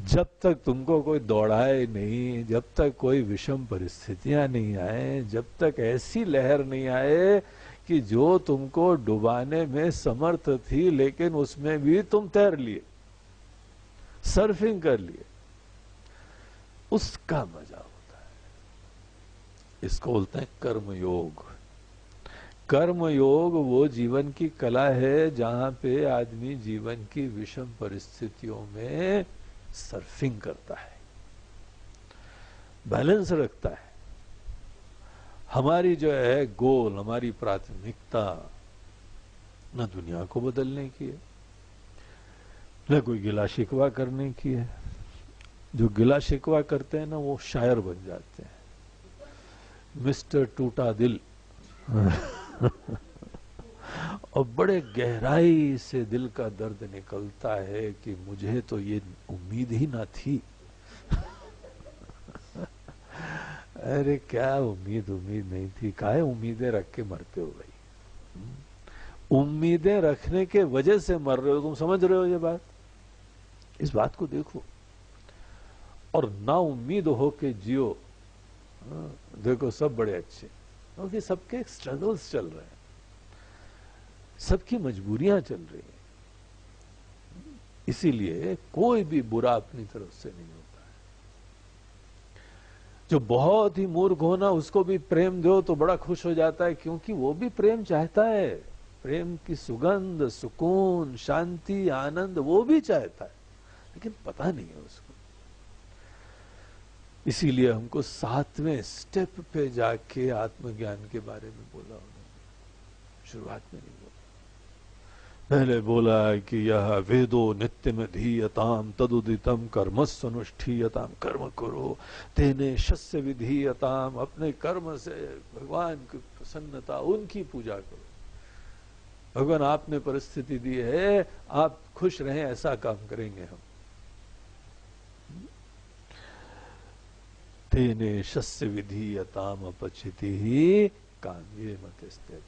जब तक तुमको कोई दौड़ाए नहीं, जब तक कोई विषम परिस्थितियां नहीं आए, जब तक ऐसी लहर नहीं आए कि जो तुमको डुबाने में समर्थ थी, लेकिन उसमें भी तुम तैर लिए, सर्फिंग कर लिए, उसका मजा होता है। इसको बोलते हैं कर्मयोग। कर्मयोग वो जीवन की कला है जहां पे आदमी जीवन की विषम परिस्थितियों में सर्फिंग करता है, बैलेंस रखता है। हमारी जो है गोल, हमारी प्राथमिकता न दुनिया को बदलने की है, न कोई गिला शिकवा करने की है। जो गिला शिकवा करते हैं ना, वो शायर बन जाते हैं, मिस्टर टूटा दिल। और बड़े गहराई से दिल का दर्द निकलता है कि मुझे तो ये उम्मीद ही ना थी। अरे क्या उम्मीद नहीं थी, काहे उम्मीदें रख के मरते हो भाई? उम्मीदें रखने के वजह से मर रहे हो, तुम समझ रहे हो ये बात? इस बात को देखो, और ना उम्मीद हो के जियो। देखो सब बड़े अच्छे, क्योंकि सबके स्ट्रगल्स चल रहे हैं, सबकी मजबूरियां चल रही हैं, इसीलिए कोई भी बुरा अपनी तरफ से नहीं होता है। जो बहुत ही मूर्ख हो ना, उसको भी प्रेम दो तो बड़ा खुश हो जाता है, क्योंकि वो भी प्रेम चाहता है, प्रेम की सुगंध, सुकून, शांति, आनंद वो भी चाहता है, लेकिन पता नहीं है उसको। इसीलिए हमको 7वें स्टेप पे जाके आत्मज्ञान के बारे में बोला उन्होंने, शुरुआत में नहीं बोला। पहले बोला कि यह वेदो नित्यम धीयताम तदुदितम कर्मस्वनुष्ठीयताम, कर्म करो तेने शस्य विधीयताम, अपने कर्म से भगवान की प्रसन्नता, उनकी पूजा करो। भगवान आपने परिस्थिति दी है, आप खुश रहें, ऐसा काम करेंगे हम। तेने शस्य विधीयताम अपचिति ही काम्ये मतिस्त्यज,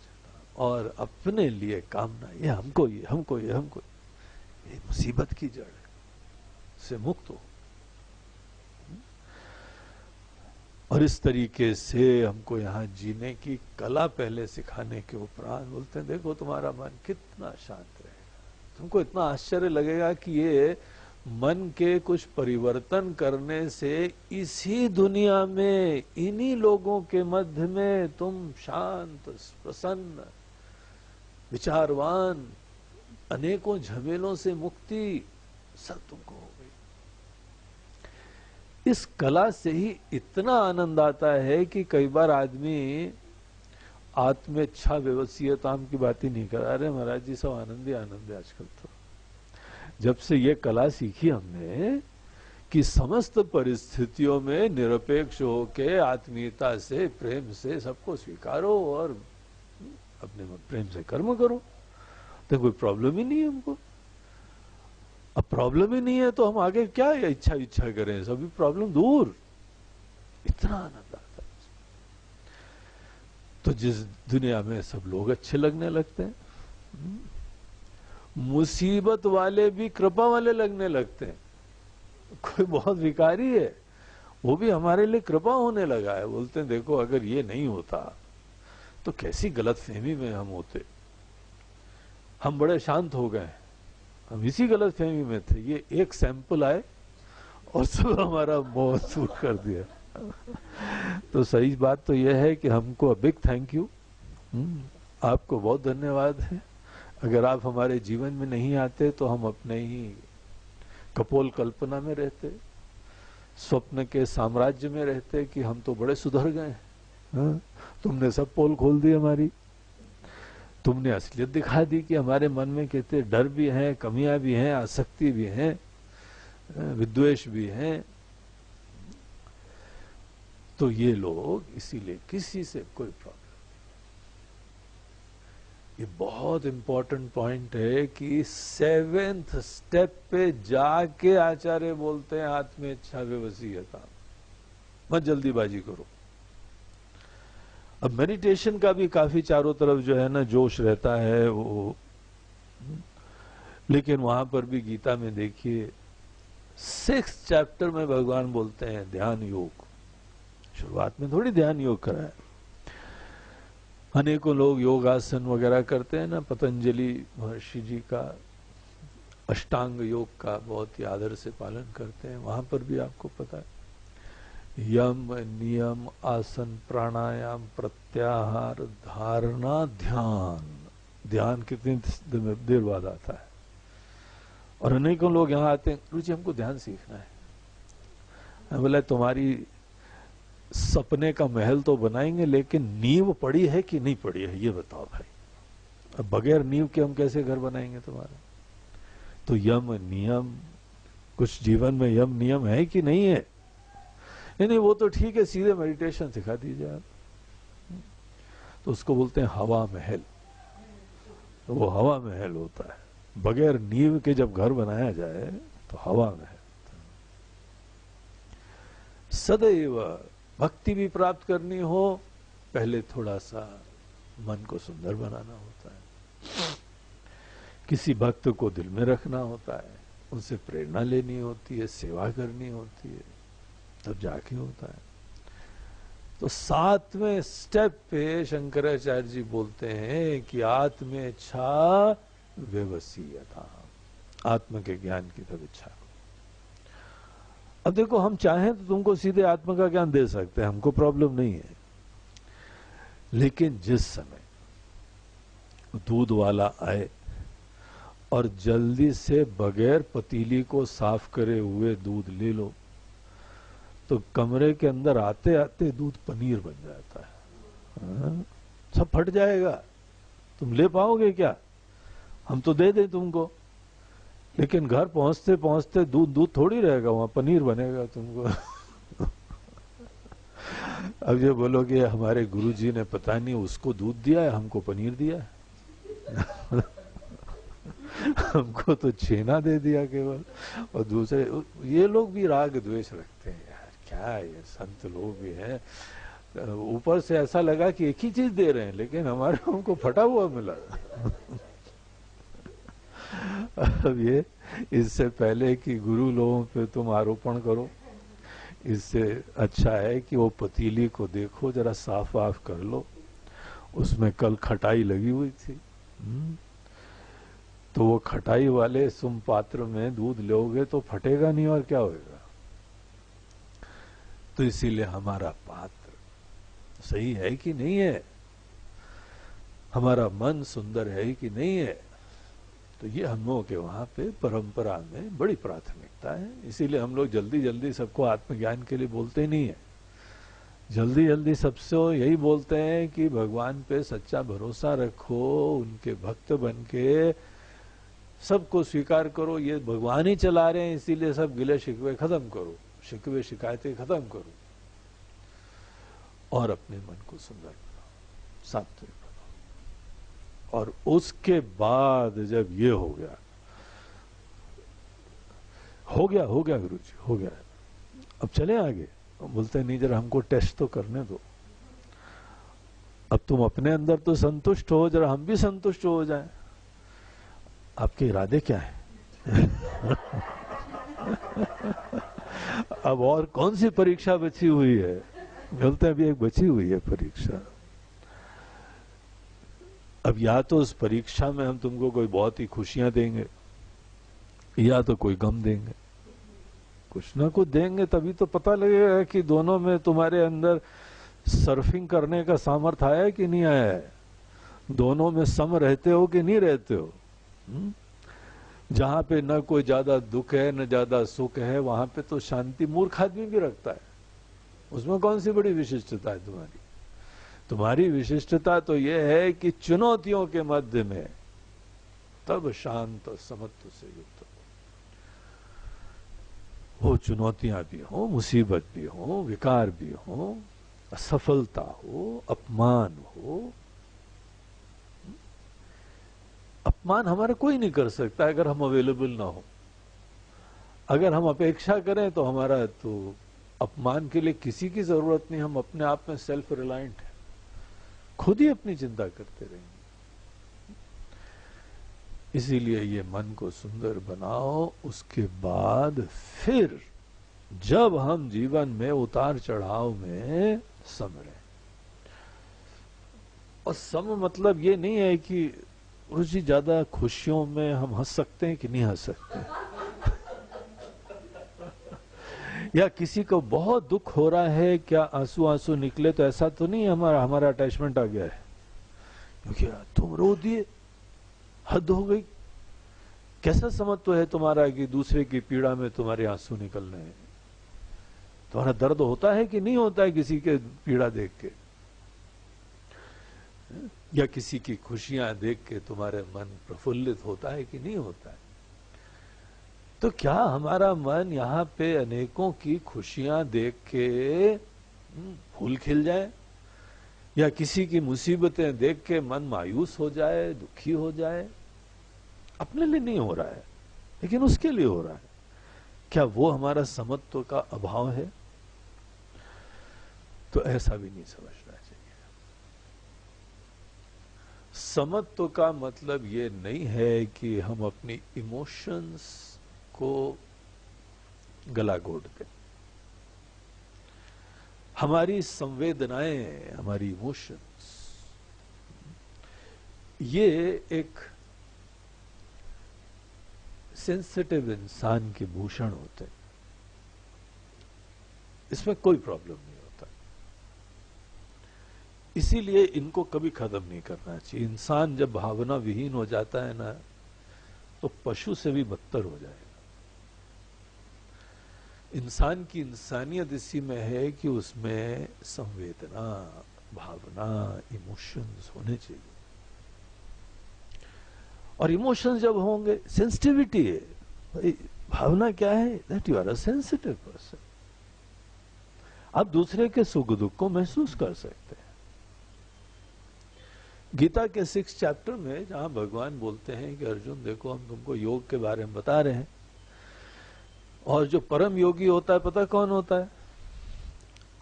और अपने लिए कामना, ये हमको, ये मुसीबत की जड़ है, से मुक्त हो। और इस तरीके से हमको यहाँ जीने की कला पहले सिखाने के उपरांत बोलते हैं, देखो तुम्हारा मन कितना शांत रहेगा। तुमको इतना आश्चर्य लगेगा कि ये मन के कुछ परिवर्तन करने से इसी दुनिया में, इन्हीं लोगों के मध्य में तुम शांत, प्रसन्न, विचारवान, अनेकों झमेलों से मुक्ति सब तुमको हो गई। इस कला से ही इतना आनंद आता है कि कई बार आदमी आत्मेच्छा व्यवसीयताम की बात ही नहीं कर रहे, महाराज जी सब आनंद ही आनंद है आजकल। तो जब से ये कला सीखी हमने कि समस्त परिस्थितियों में निरपेक्ष होके आत्मीयता से, प्रेम से सबको स्वीकारो और अपने प्रेम से कर्म करो, तो कोई प्रॉब्लम ही नहीं है हमको। अब प्रॉब्लम ही नहीं है तो हम आगे क्या इच्छा करें, सभी प्रॉब्लम दूर। इतना आनंद आता है। तो जिस दुनिया में सब लोग अच्छे लगने लगते हैं, मुसीबत वाले भी कृपा वाले लगने लगते हैं। कोई बहुत विकारी है, वो भी हमारे लिए कृपा होने लगा है। बोलते हैं देखो अगर ये नहीं होता तो कैसी गलतफहमी में हम होते, हम बड़े शांत हो गए, हम इसी गलतफहमी में थे। ये एक सैंपल आए और सब हमारा मोह दूर कर दिया। तो सही बात तो यह है कि हमको बिग थैंक यू, आपको बहुत धन्यवाद है। अगर आप हमारे जीवन में नहीं आते तो हम अपने ही कपोल कल्पना में रहते, स्वप्न के साम्राज्य में रहते कि हम तो बड़े सुधर गए हैं। हाँ? तुमने सब पोल खोल दी हमारी, तुमने असलियत दिखा दी कि हमारे मन में कितने डर भी हैं, कमियां भी हैं, आसक्ति भी हैं, विद्वेष भी हैं। तो ये लोग इसीलिए किसी से कोई प्रॉब्लम। ये बहुत इंपॉर्टेंट पॉइंट है कि 7th स्टेप पे जाके आचार्य बोलते हैं आत्मेच्छा व्यवसीयता, मत जल्दीबाजी करो। अब मेडिटेशन का भी काफी चारों तरफ जो है ना जोश रहता है वो, लेकिन वहां पर भी गीता में देखिए 6th चैप्टर में भगवान बोलते हैं ध्यान योग। शुरुआत में थोड़ी ध्यान योग कराया, अनेकों लोग योगासन वगैरह करते हैं ना, पतंजलि महर्षि जी का अष्टांग योग का बहुत ही आदर से पालन करते हैं। वहां पर भी आपको पता है यम नियम आसन प्राणायाम प्रत्याहार धारणा ध्यान। ध्यान कितनी देर बाद आता है, और अनेकों लोग यहाँ आते हैं, गुरु जी हमको ध्यान सीखना है। मैं बोला तुम्हारी सपने का महल तो बनाएंगे, लेकिन नींव पड़ी है कि नहीं पड़ी है ये बताओ भाई। अब बगैर नींव के हम कैसे घर बनाएंगे तुम्हारा? तो यम नियम, कुछ जीवन में यम नियम है कि नहीं है? नहीं वो तो ठीक है, सीधे मेडिटेशन सिखा दीजिए आप। तो उसको बोलते हैं हवा महल। तो वो हवा महल होता है, बगैर नींव के जब घर बनाया जाए तो हवा महल। सदैव भक्ति भी प्राप्त करनी हो, पहले थोड़ा सा मन को सुंदर बनाना होता है, किसी भक्त को दिल में रखना होता है, उनसे प्रेरणा लेनी होती है, सेवा करनी होती है, तब जाके होता है। तो 7वें स्टेप पे शंकराचार्य जी बोलते हैं कि आत्मेच्छा व्यवसीयता, आत्म के ज्ञान की तब इच्छा। अब देखो हम चाहें तो तुमको सीधे आत्मा का ज्ञान दे सकते हैं, हमको प्रॉब्लम नहीं है। लेकिन जिस समय दूध वाला आए और जल्दी से बगैर पतीली को साफ करे हुए दूध ले लो, तो कमरे के अंदर आते आते दूध पनीर बन जाता है। सब फट जाएगा, तुम ले पाओगे क्या? हम तो दे दें तुमको, लेकिन घर पहुंचते पहुंचते दूध थोड़ी रहेगा, वहां पनीर बनेगा तुमको। अब ये बोलोगे हमारे गुरुजी ने पता नहीं उसको दूध दिया है, हमको पनीर दिया है। हमको तो छेना दे दिया केवल। और दूसरे ये लोग भी राग द्वेष रखते हैं यार, क्या ये संत लोग भी हैं, ऊपर से ऐसा लगा कि एक ही चीज दे रहे हैं, लेकिन हमारे हमको फटा हुआ मिला। अब ये इससे पहले कि गुरु लोगों पे तुम आरोपण करो, इससे अच्छा है कि वो पतीली को देखो, जरा साफ वाफ कर लो, उसमें कल खटाई लगी हुई थी। तो वो खटाई वाले सुम पात्र में दूध लोगे तो फटेगा नहीं, और क्या होगा? तो इसीलिए हमारा पात्र सही है कि नहीं है, हमारा मन सुंदर है कि नहीं है, तो ये हम लोगों के वहां पे परंपरा में बड़ी प्राथमिकता है। इसीलिए हम लोग जल्दी जल्दी सबको आत्मज्ञान के लिए बोलते ही नहीं है। जल्दी जल्दी सबसे यही बोलते हैं कि भगवान पे सच्चा भरोसा रखो, उनके भक्त बन के सबको स्वीकार करो, ये भगवान ही चला रहे हैं, इसीलिए सब गिले शिकवे खत्म करो, शिकवे शिकायतें खत्म करो, और अपने मन को सुंदर बनाओ, सात्विक बनाओ। और उसके बाद जब ये हो गया गुरुजी, हो गया, अब चले आगे। बोलते नहीं, जरा हमको टेस्ट तो करने दो, अब तुम अपने अंदर तो संतुष्ट हो, जरा हम भी संतुष्ट हो जाएं। आपके इरादे क्या है? अब और कौन सी परीक्षा बची हुई है? बोलते हैं अभी एक बची हुई है परीक्षा। अब या तो उस परीक्षा में हम तुमको कोई बहुत ही खुशियां देंगे, या तो कोई गम देंगे, कुछ ना कुछ देंगे, तभी तो पता लगेगा कि दोनों में तुम्हारे अंदर सर्फिंग करने का सामर्थ्य आया कि नहीं आया है, दोनों में सम रहते हो कि नहीं रहते हो। जहां पे न कोई ज्यादा दुख है न ज्यादा सुख है, वहां पे तो शांति मूर्ख आदमी भी रखता है। उसमें कौन सी बड़ी विशिष्टता है तुम्हारी? तुम्हारी विशिष्टता तो यह है कि चुनौतियों के मध्य में तब शांत और समत्व से युक्त हो। वो चुनौतियां भी हो, मुसीबत भी हो, विकार भी हो, असफलता हो, अपमान हो। अपमान हमारा कोई नहीं कर सकता अगर हम अवेलेबल ना हो। अगर हम अपेक्षा करें तो हमारा तो अपमान के लिए किसी की जरूरत नहीं। हम अपने आप में सेल्फ रिलायंट हैं, खुद ही अपनी चिंता करते रहेंगे। इसीलिए ये मन को सुंदर बनाओ, उसके बाद फिर जब हम जीवन में उतार चढ़ाव में सम रहे। और सम मतलब ये नहीं है कि रुचि ज्यादा खुशियों में हम हंस सकते हैं कि नहीं हंस सकते, या किसी को बहुत दुख हो रहा है क्या आंसू आंसू निकले, तो ऐसा तो नहीं हमारा अटैचमेंट आ गया है क्योंकि तुम रो दिए, हद हो गई। कैसा समत्व है तुम्हारा कि दूसरे की पीड़ा में तुम्हारे आंसू निकल रहे हैं? तुम्हारा दर्द होता है कि नहीं होता है किसी के पीड़ा देख के, या किसी की खुशियां देख के तुम्हारे मन प्रफुल्लित होता है कि नहीं होता है? तो क्या हमारा मन यहाँ पे अनेकों की खुशियां देख के फूल खिल जाए, या किसी की मुसीबतें देख के मन मायूस हो जाए, दुखी हो जाए? अपने लिए नहीं हो रहा है, लेकिन उसके लिए हो रहा है। क्या वो हमारा समत्व का अभाव है? तो ऐसा भी नहीं समझना चाहिए। समत्व का मतलब ये नहीं है कि हम अपनी इमोशंस को गला घोट दें। हमारी संवेदनाएं, हमारी इमोशंस, ये एक सेंसिटिव इंसान के भूषण होते हैं, इसमें कोई प्रॉब्लम नहीं होता। इसीलिए इनको कभी खत्म नहीं करना चाहिए। इंसान जब भावना विहीन हो जाता है ना, तो पशु से भी बदतर हो जाएगा। इंसान की इंसानियत इसी में है कि उसमें संवेदना, भावना, इमोशंस होने चाहिए। और इमोशंस जब होंगे, सेंसिटिविटी है भाई। भावना क्या है? That you are a sensitive person. आप दूसरे के सुख दुख को महसूस कर सकते हैं। गीता के 6th चैप्टर में जहां भगवान बोलते हैं कि अर्जुन देखो, हम तुमको योग के बारे में बता रहे हैं, और जो परम योगी होता है पता कौन होता है?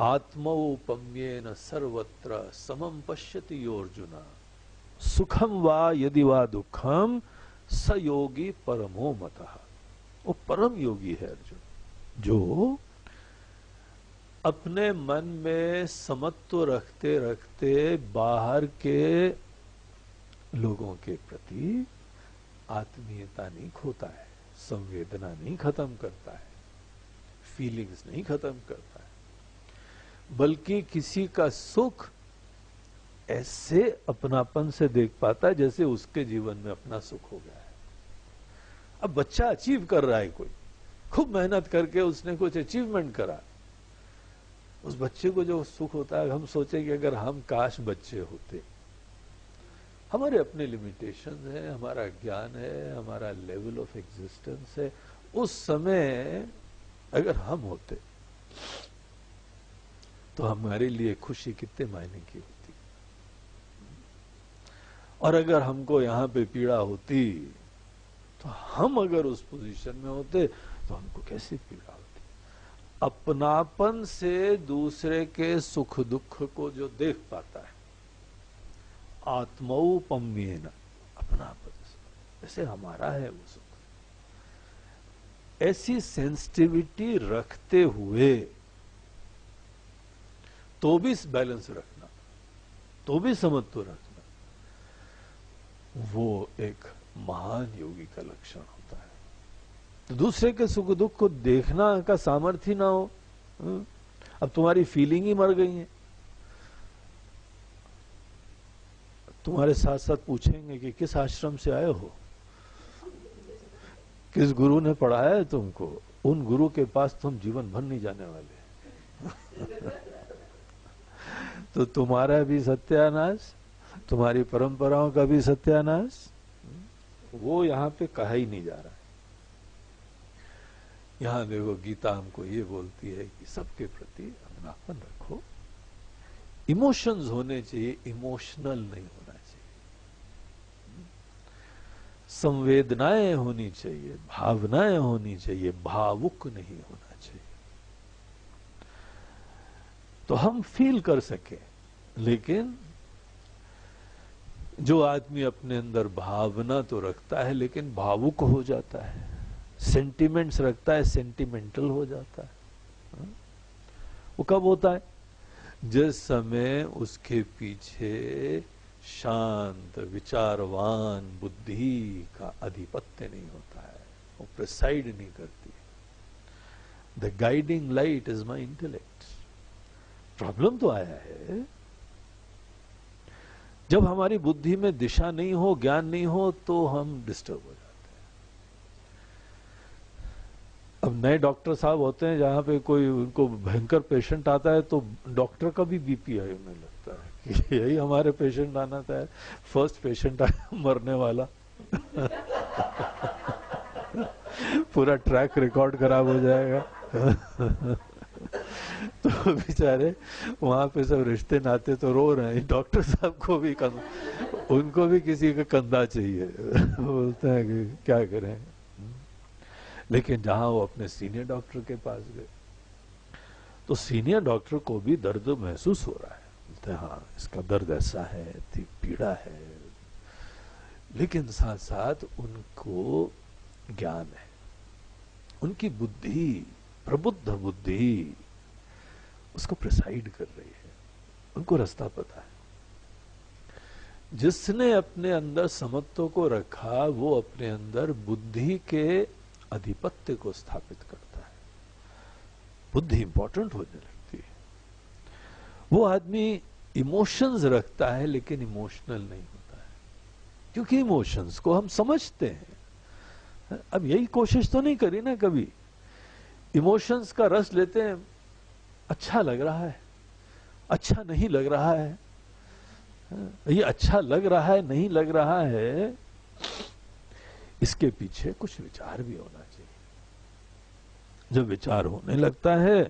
आत्मौपम्येन सर्वत्र समम पश्यति यो अर्जुन, सुखम वा यदि वा दुखम स योगी परमो मतः। वो परम योगी है अर्जुन, जो अपने मन में समत्व रखते रखते बाहर के लोगों के प्रति आत्मीयता नहीं खोता है, संवेदना नहीं खत्म करता है, फीलिंग्स नहीं खत्म करता है, बल्कि किसी का सुख ऐसे अपनापन से देख पाता है जैसे उसके जीवन में अपना सुख हो गया है। अब बच्चा अचीव कर रहा है, कोई खूब मेहनत करके उसने कुछ अचीवमेंट करा, उस बच्चे को जो सुख होता है, हम सोचे कि अगर हम काश बच्चे होते। हमारे अपने लिमिटेशंस है, हमारा ज्ञान है, हमारा लेवल ऑफ एग्जिस्टेंस है। उस समय अगर हम होते तो हमारे लिए खुशी कितने मायने की होती। और अगर हमको यहां पे पीड़ा होती, तो हम अगर उस पोजीशन में होते तो हमको कैसी पीड़ा होती। अपनापन से दूसरे के सुख दुख को जो देख पाता है, आत्मौपम्येन, अपनापन से, जैसे हमारा है वो सुख, ऐसी सेंसिटिविटी रखते हुए तो भी बैलेंस रखना, तो भी समत्व रखना, वो एक महान योगी का लक्षण होता है। तो दूसरे के सुख दुख को देखना का सामर्थ्य ना हो, अब तुम्हारी फीलिंग ही मर गई है। तुम्हारे साथ साथ पूछेंगे कि किस आश्रम से आए हो, किस गुरु ने पढ़ाया है तुमको, उन गुरु के पास तुम जीवन भर नहीं जाने वाले। तो तुम्हारा भी सत्यानाश, तुम्हारी परंपराओं का भी सत्यानाश, वो यहां पे कहा ही नहीं जा रहा है। यहां देखो गीता हमको ये बोलती है कि सबके प्रति अपनापन रखो, इमोशंस होने चाहिए, इमोशनल नहीं होना चाहिए, संवेदनाएं होनी चाहिए, भावनाएं होनी चाहिए, भावुक नहीं होना चाहिए। तो हम फील कर सके, लेकिन जो आदमी अपने अंदर भावना तो रखता है लेकिन भावुक हो जाता है, सेंटिमेंट्स रखता है सेंटिमेंटल हो जाता है, वो कब होता है? जिस समय उसके पीछे शांत विचारवान बुद्धि का आधिपत्य नहीं होता है, वो प्रिसाइड नहीं करती। The guiding light is my intellect. Problem तो आया है जब हमारी बुद्धि में दिशा नहीं हो, ज्ञान नहीं हो, तो हम डिस्टर्ब हो जाते हैं। अब नए डॉक्टर साहब होते हैं, जहां पे कोई उनको भयंकर पेशेंट आता है तो डॉक्टर का भी बीपी हाई होने लगता है कि यही हमारे पेशेंट आना था, फर्स्ट पेशेंट आया मरने वाला। पूरा ट्रैक रिकॉर्ड खराब हो जाएगा। तो बेचारे वहां पे सब रिश्ते नाते तो रो रहे हैं, डॉक्टर साहब को भी उनको भी किसी का कंधा चाहिए। बोलते हैं कि क्या करें। लेकिन जहां वो अपने सीनियर डॉक्टर के पास गए तो सीनियर डॉक्टर को भी दर्द महसूस हो रहा है, बोलते हैं हाँ इसका दर्द ऐसा है, पीड़ा है, लेकिन साथ साथ उनको ज्ञान है, उनकी बुद्धि, प्रबुद्ध बुद्धि उसको प्रिसाइड कर रही है, उनको रास्ता पता है। जिसने अपने अंदर समत्व को रखा वो अपने अंदर बुद्धि के अधिपत्य को स्थापित करता है, बुद्धि इंपॉर्टेंट होने लगती है। वो आदमी इमोशंस रखता है लेकिन इमोशनल नहीं होता है, क्योंकि इमोशंस को हम समझते हैं। अब यही कोशिश तो नहीं करी ना कभी, इमोशंस का रस लेते हैं, अच्छा लग रहा है, अच्छा नहीं लग रहा है, ये अच्छा लग रहा है नहीं लग रहा है, इसके पीछे कुछ विचार भी होना चाहिए। जब विचार होने लगता है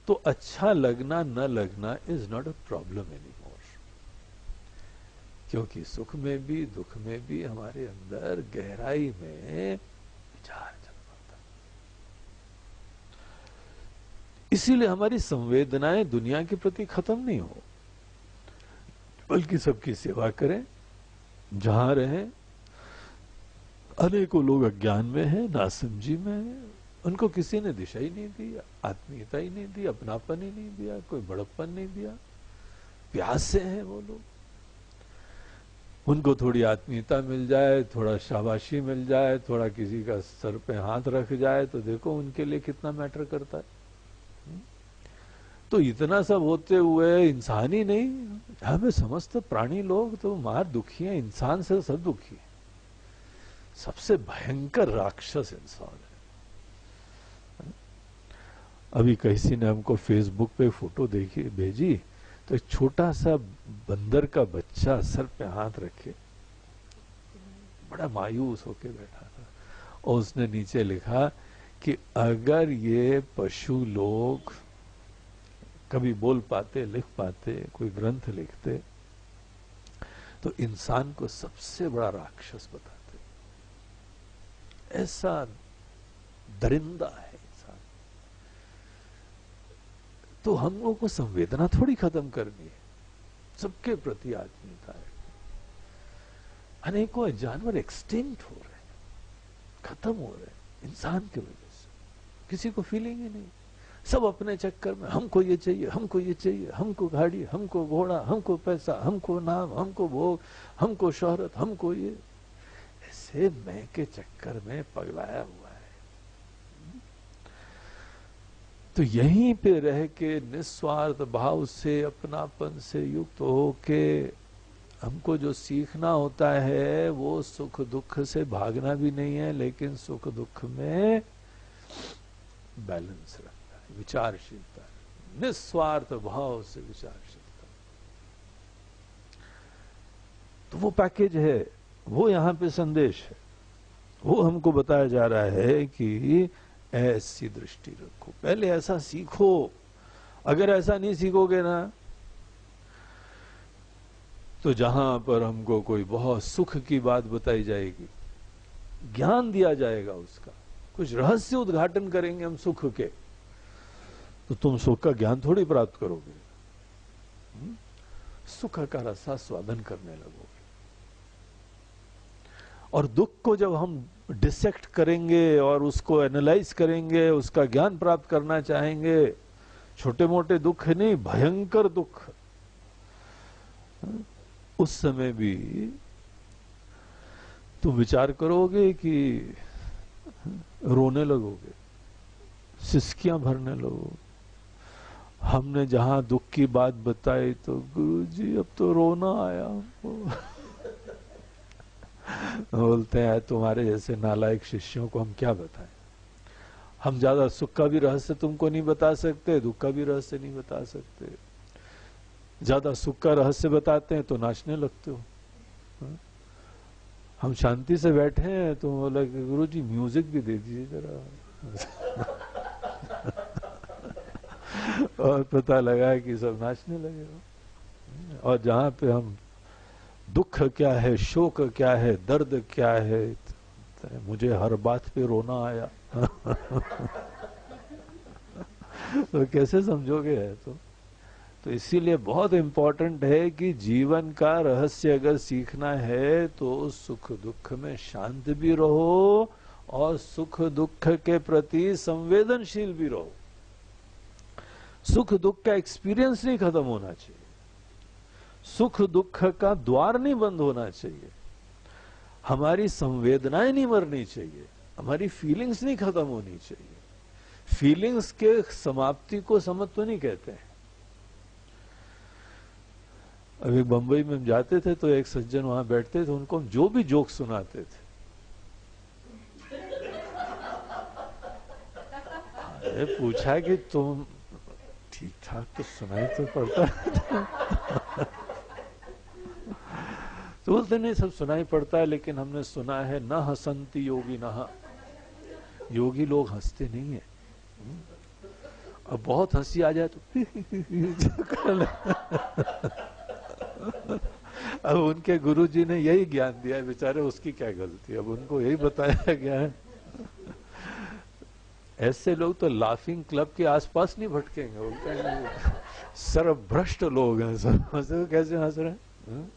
तो अच्छा लगना न लगना is not a problem anymore, क्योंकि सुख में भी दुख में भी हमारे अंदर गहराई में विचार चल पड़ता। इसीलिए हमारी संवेदनाएं दुनिया के प्रति खत्म नहीं हो, बल्कि सबकी सेवा करें, जहां रहें। अनेकों लोग अज्ञान में हैं, नासमझी में हैं, उनको किसी ने दिशा ही नहीं दी, आत्मीयता ही नहीं दी, अपनापन ही नहीं दिया, कोई बड़प्पन नहीं दिया, प्यास से हैं वो लोग। उनको थोड़ी आत्मीयता मिल जाए, थोड़ा शाबाशी मिल जाए, थोड़ा किसी का सर पे हाथ रख जाए तो देखो उनके लिए कितना मैटर करता है। तो इतना सब होते हुए इंसान ही नहीं, हमें समस्त प्राणी लोग तो मार दुखी हैं, इंसान से सब दुखी है। सबसे भयंकर राक्षस इंसान है। अभी किसी ने हमको फेसबुक पे फोटो देखी भेजी, तो एक छोटा सा बंदर का बच्चा सर पे हाथ रखे बड़ा मायूस होके बैठा था, और उसने नीचे लिखा कि अगर ये पशु लोग कभी बोल पाते, लिख पाते, कोई ग्रंथ लिखते तो इंसान को सबसे बड़ा राक्षस बताते। ऐसा दरिंदा है इंसान। तो हम लोगों को संवेदना थोड़ी खत्म करनी है, सबके प्रति आत्मीयता है। अनेकों जानवर एक्सटिंक्ट हो रहे हैं, खत्म हो रहे हैं इंसान की वजह से, किसी को फीलिंग ही नहीं। सब अपने चक्कर में, हमको ये चाहिए, हमको ये चाहिए, हमको गाड़ी, हमको घोड़ा, हमको पैसा, हमको नाम, हमको भोग, हमको शोहरत, हमको ये, ऐसे मैं के चक्कर में पगलाया हुआ है। तो यहीं पे रह के निस्वार्थ भाव से, अपनापन से युक्त होके हमको जो सीखना होता है वो सुख दुख से भागना भी नहीं है, लेकिन सुख दुख में बैलेंस रखना है, विचारशीलता, निस्वार्थ भाव से विचारशीलता। तो वो पैकेज है, वो यहां पे संदेश है, वो हमको बताया जा रहा है कि ऐसी दृष्टि रखो, पहले ऐसा सीखो। अगर ऐसा नहीं सीखोगे ना, तो जहां पर हमको कोई बहुत सुख की बात बताई जाएगी, ज्ञान दिया जाएगा उसका, कुछ रहस्य उद्घाटन करेंगे हम सुख के, तो तुम सुख का ज्ञान थोड़ी प्राप्त करोगे, सुख का रसास्वादन करने लगोगे। और दुख को जब हम डिसेक्ट करेंगे और उसको एनालाइज करेंगे, उसका ज्ञान प्राप्त करना चाहेंगे, छोटे मोटे दुख नहीं, भयंकर दुख, उस समय भी तुम विचार करोगे कि रोने लगोगे, सिसकियां भरने लगोगे। हमने जहां दुख की बात बताई तो गुरुजी अब तो रोना आया हमको। बोलते हैं तुम्हारे जैसे नालायक शिष्यों को हम क्या बताएं, हम ज्यादा सुख का भी रहस्य तुमको नहीं बता सकते, दुख का भी रहस्य नहीं बता सकते। ज्यादा सुख का रहस्य बताते हैं तो नाचने लगते हो। हम शांति से बैठे हैं तो बोला कि गुरुजी म्यूजिक भी दे दीजिए जरा। और पता लगा कि सब नाचने लगे हो। और जहां पे हम दुख क्या है, शोक क्या है, दर्द क्या है, मुझे हर बात पे रोना आया। तो कैसे समझोगे? है तो इसीलिए बहुत इंपॉर्टेंट है कि जीवन का रहस्य अगर सीखना है तो सुख दुख में शांत भी रहो और सुख दुख के प्रति संवेदनशील भी रहो। सुख दुख का एक्सपीरियंस नहीं खत्म होना चाहिए, सुख दुख का द्वार नहीं बंद होना चाहिए, हमारी संवेदनाएं नहीं मरनी चाहिए, हमारी फीलिंग्स नहीं खत्म होनी चाहिए। फीलिंग्स के समाप्ति को समत्व नहीं कहते हैं। अभी बंबई में हम जाते थे तो एक सज्जन वहां बैठते थे, उनको हम जो भी जोक सुनाते थे, अरे पूछा कि तुम ठीक ठाक तो सुनाई तो पड़ता तो बोलते नहीं सब सुनाई पड़ता है, लेकिन हमने सुना है न हसंती योगी न, योगी लोग हंसते नहीं है। अब बहुत हंसी आ जाए तो अब उनके गुरुजी ने यही ज्ञान दिया है, बेचारे उसकी क्या गलती, अब उनको यही बताया गया है। ऐसे लोग तो लाफिंग क्लब के आसपास नहीं भटकेंगे, बोलते हैं सर्वभ्रष्ट लोग हैं सब। कैसे हंस रहे हैं?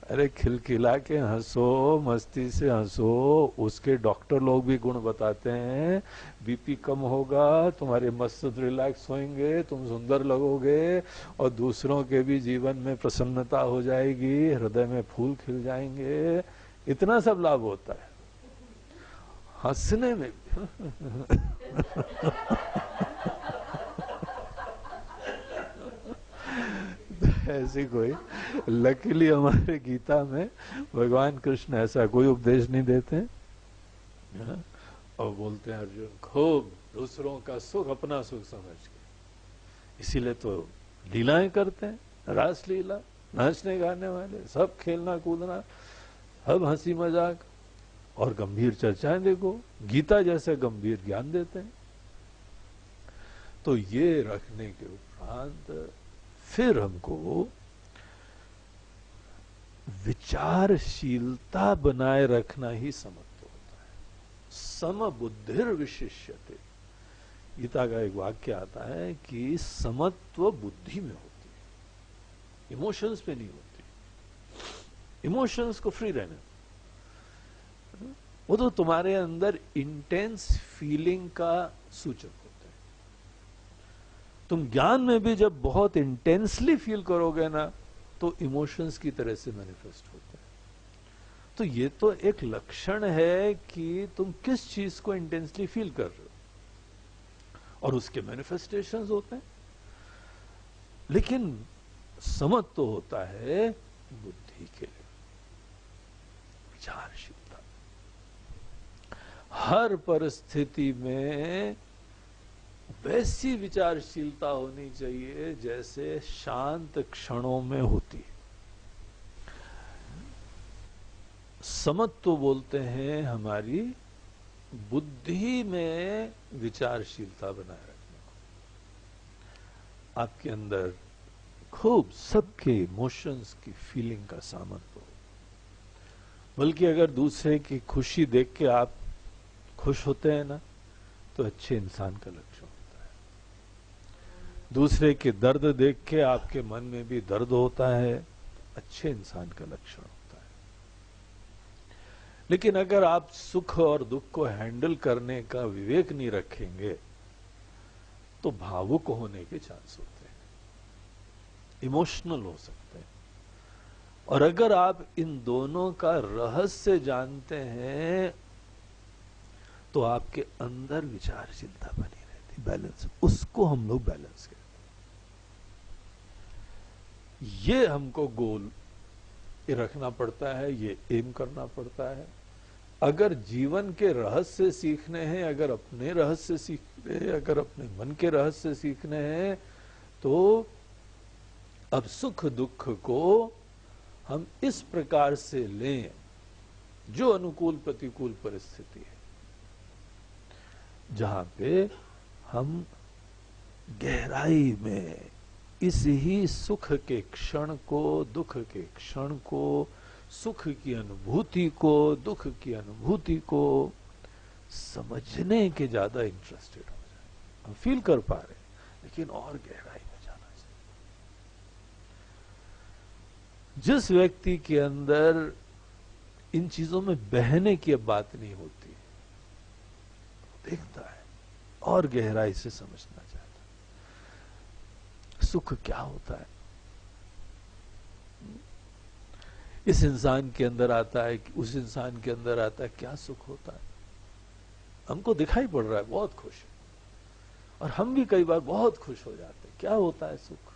अरे खिलखिला के हंसो, मस्ती से हंसो। उसके डॉक्टर लोग भी गुण बताते हैं, बीपी कम होगा, तुम्हारे मस्तिष्क रिलैक्स होंगे, तुम सुंदर लगोगे और दूसरों के भी जीवन में प्रसन्नता हो जाएगी, हृदय में फूल खिल जाएंगे। इतना सब लाभ होता है हंसने में। ऐसी कोई लकीली हमारे गीता में भगवान कृष्ण ऐसा कोई उपदेश नहीं देते हैं। और बोलते हैं अर्जुन खूब दूसरों का सुख अपना सुख समझ के, इसीलिए तो लीलाएं करते हैं, रास लीला, नाचने गाने वाले सब, खेलना कूदना, सब हंसी मजाक और गंभीर चर्चाएं। देखो गीता जैसे गंभीर ज्ञान देते हैं। तो ये रखने के उपरांत फिर हमको विचारशीलता बनाए रखना ही समत्व होता है। समबुद्धिर विशिष्यते, गीता का एक वाक्य आता है कि समत्व बुद्धि में होती है, इमोशंस पे नहीं होती। इमोशंस को फ्री रहने, वो तो तुम्हारे अंदर इंटेंस फीलिंग का सूचक होता है। तुम ज्ञान में भी जब बहुत इंटेंसली फील करोगे ना, तो इमोशंस की तरह से मैनिफेस्ट होता है। तो ये तो एक लक्षण है कि तुम किस चीज को इंटेंसली फील कर रहे हो और उसके मैनिफेस्टेशंस होते हैं। लेकिन समझ तो होता है बुद्धि के लिए, विचारशीलता। हर परिस्थिति में वैसी विचारशीलता होनी चाहिए जैसे शांत क्षणों में होती है। समत्व बोलते हैं हमारी बुद्धि में विचारशीलता बनाए रखने को। आपके अंदर खूब सबके इमोशंस की फीलिंग का सामर्थ्य हो, बल्कि अगर दूसरे की खुशी देख के आप खुश होते हैं ना, तो अच्छे इंसान का लक्षण होता है। दूसरे के दर्द देख के आपके मन में भी दर्द होता है, अच्छे इंसान का लक्षण होता है। लेकिन अगर आप सुख और दुख को हैंडल करने का विवेक नहीं रखेंगे, तो भावुक होने के चांस होते हैं, इमोशनल हो सकते हैं। और अगर आप इन दोनों का रहस्य जानते हैं, तो आपके अंदर विचारशीलता बनी रहती, बैलेंस। उसको हम लोग बैलेंस कहते हैं। ये हमको गोल रखना पड़ता है, ये एम करना पड़ता है। अगर जीवन के रहस्य सीखने हैं, अगर अपने रहस्य सीखने हैं, अगर अपने मन के रहस्य सीखने हैं, तो अब सुख दुख को हम इस प्रकार से लें जो अनुकूल प्रतिकूल परिस्थिति है, जहां पे हम गहराई में इस ही सुख के क्षण को, दुख के क्षण को, सुख की अनुभूति को, दुख की अनुभूति को समझने के ज्यादा इंटरेस्टेड हो जाए। हम फील कर पा रहे हैं, लेकिन और गहराई में जाना चाहिए। जिस व्यक्ति के अंदर इन चीजों में बहने की अब बात नहीं होती, देखता है और गहराई से समझना चाहता है सुख क्या होता है। इस इंसान के अंदर आता है, उस इंसान के अंदर आता है, क्या सुख होता है। हमको दिखाई पड़ रहा है बहुत खुश है, और हम भी कई बार बहुत खुश हो जाते हैं। क्या होता है सुख,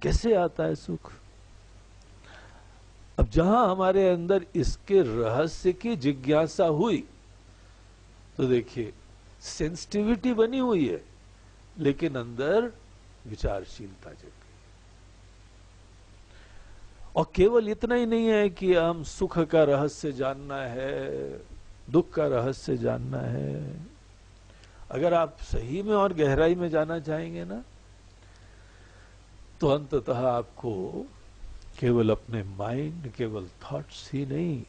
कैसे आता है सुख। अब जहां हमारे अंदर इसके रहस्य की जिज्ञासा हुई, तो देखिए सेंसिटिविटी बनी हुई है, लेकिन अंदर विचारशीलता जग गई। और केवल इतना ही नहीं है कि हम सुख का रहस्य जानना है, दुख का रहस्य जानना है। अगर आप सही में और गहराई में जाना चाहेंगे ना, तो अंततः आपको केवल अपने माइंड, केवल थॉट्स ही नहीं,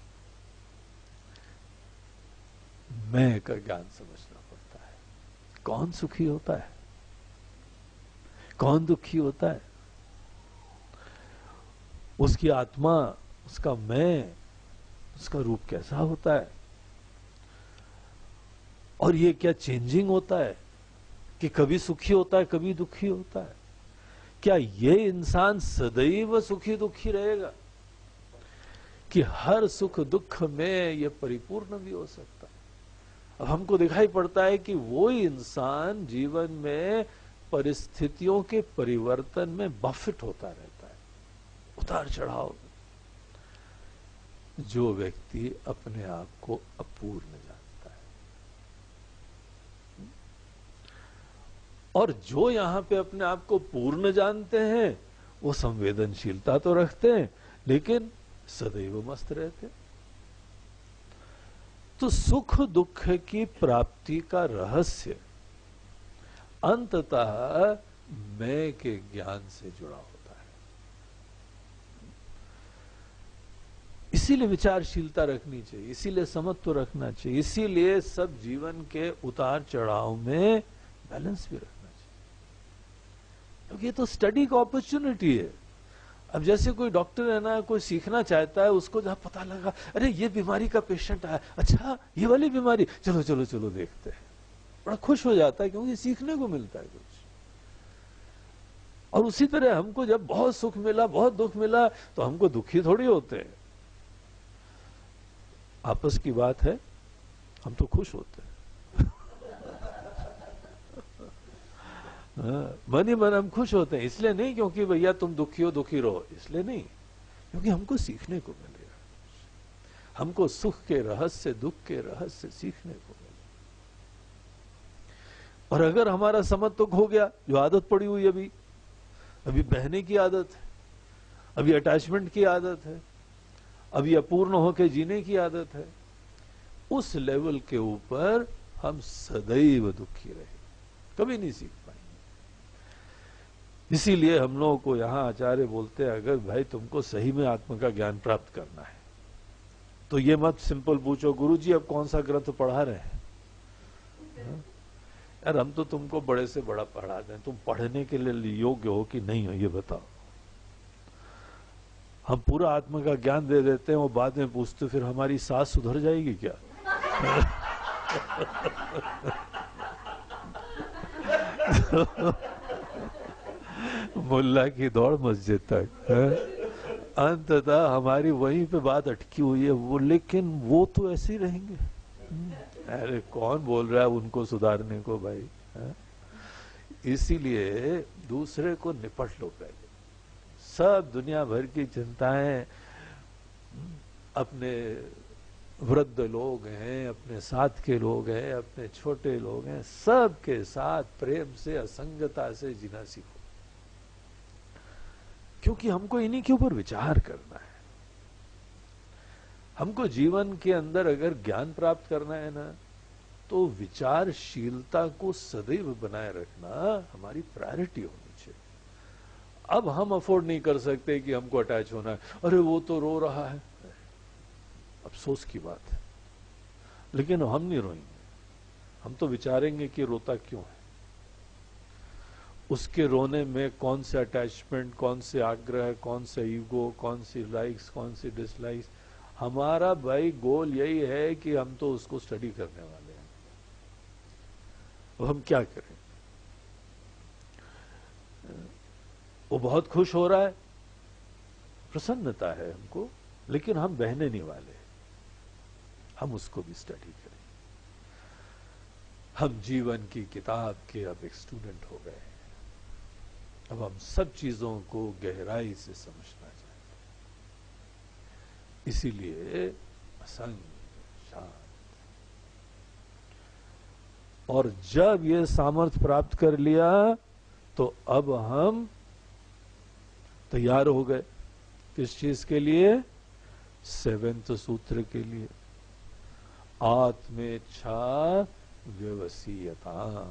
मैं का ज्ञान समझना पड़ता है। कौन सुखी होता है, कौन दुखी होता है, उसकी आत्मा, उसका मैं, उसका रूप कैसा होता है, और ये क्या चेंजिंग होता है कि कभी सुखी होता है, कभी दुखी होता है। क्या ये इंसान सदैव सुखी दुखी रहेगा, कि हर सुख दुख में ये परिपूर्ण भी हो सकता है। अब हमको दिखाई पड़ता है कि वो ही इंसान जीवन में परिस्थितियों के परिवर्तन में बफिट होता रहता है, उतार चढ़ाव। जो व्यक्ति अपने आप को अपूर्ण जानता है, और जो यहां पे अपने आप को पूर्ण जानते हैं, वो संवेदनशीलता तो रखते हैं, लेकिन सदैव मस्त रहते हैं। तो सुख दुख की प्राप्ति का रहस्य अंततः मैं के ज्ञान से जुड़ा होता है। इसीलिए विचारशीलता रखनी चाहिए, इसीलिए समत्व रखना चाहिए, इसीलिए सब जीवन के उतार चढ़ाव में बैलेंस भी रखना चाहिए, क्योंकि ये तो स्टडी का अपॉर्चुनिटी है। अब जैसे कोई डॉक्टर है ना, कोई सीखना चाहता है, उसको जहां पता लगा अरे ये बीमारी का पेशेंट आया, अच्छा ये वाली बीमारी, चलो चलो चलो देखते हैं, बड़ा खुश हो जाता है, क्योंकि सीखने को मिलता है कुछ। और उसी तरह हमको जब बहुत सुख मिला, बहुत दुख मिला, तो हमको दुखी थोड़ी होते हैं। आपस की बात है, हम तो खुश होते हैं। मन ही मन हम खुश होते हैं, इसलिए नहीं क्योंकि भैया तुम दुखी हो दुखी रहो, इसलिए नहीं, क्योंकि हमको सीखने को मिलेगा, हमको सुख के रहस्य दुख के रहस्य सीखने को मिलेगा। और अगर हमारा समत्वक हो गया, जो आदत पड़ी हुई अभी बहने की आदत है, अभी अटैचमेंट की आदत है, अभी अपूर्ण होकर जीने की आदत है, उस लेवल के ऊपर हम सदैव दुखी रहे, कभी नहीं सीख पाएंगे। इसीलिए हम लोगों को यहां आचार्य बोलते हैं, अगर भाई तुमको सही में आत्मा का ज्ञान प्राप्त करना है तो ये मत सिंपल पूछो गुरुजी अब कौन सा ग्रंथ पढ़ा रहे हैं। यार हम तो तुमको बड़े से बड़ा पढ़ा दें, तुम पढ़ने के लिए योग्य हो कि नहीं हो ये बताओ। हम पूरा आत्मा का ज्ञान दे देते हैं, वो बाद में पूछते फिर हमारी सास सुधर जाएगी क्या? मुल्ला की दौड़ मस्जिद तक है? अंततः हमारी वहीं पे बात अटकी हुई है, वो लेकिन वो तो ऐसे ही रहेंगे। अरे कौन बोल रहा है उनको सुधारने को भाई, है? इसीलिए दूसरे को निपट लो पहले। सब दुनिया भर की चिंताएं अपने वृद्ध लोग हैं, अपने साथ के लोग हैं, अपने छोटे लोग हैं, सबके साथ प्रेम से असंगता से जीना सीखो, क्योंकि हमको इन्हीं के ऊपर विचार करना है। हमको जीवन के अंदर अगर ज्ञान प्राप्त करना है ना, तो विचारशीलता को सदैव बनाए रखना हमारी प्रायोरिटी होनी चाहिए। अब हम अफोर्ड नहीं कर सकते कि हमको अटैच होना है, अरे वो तो रो रहा है, अफसोस की बात है, लेकिन हम नहीं रोएंगे, हम तो विचारेंगे कि रोता क्यों है, उसके रोने में कौन से अटैचमेंट, कौन से आग्रह, कौन से ईगो, कौन सी लाइक्स, कौन सी डिसलाइक्स। हमारा भाई गोल यही है कि हम तो उसको स्टडी करने वाले हैं, अब हम क्या करें। वो बहुत खुश हो रहा है, प्रसन्नता है हमको, लेकिन हम बहने नहीं वाले, हम उसको भी स्टडी करें। हम जीवन की किताब के अब एक स्टूडेंट हो गए हैं, अब हम सब चीजों को गहराई से समझना चाहते हैं। इसीलिए असंग शांत, और जब ये सामर्थ्य प्राप्त कर लिया तो अब हम तैयार हो गए किस चीज के लिए? 7वें सूत्र के लिए, आत्मेच्छा व्यवसीयता।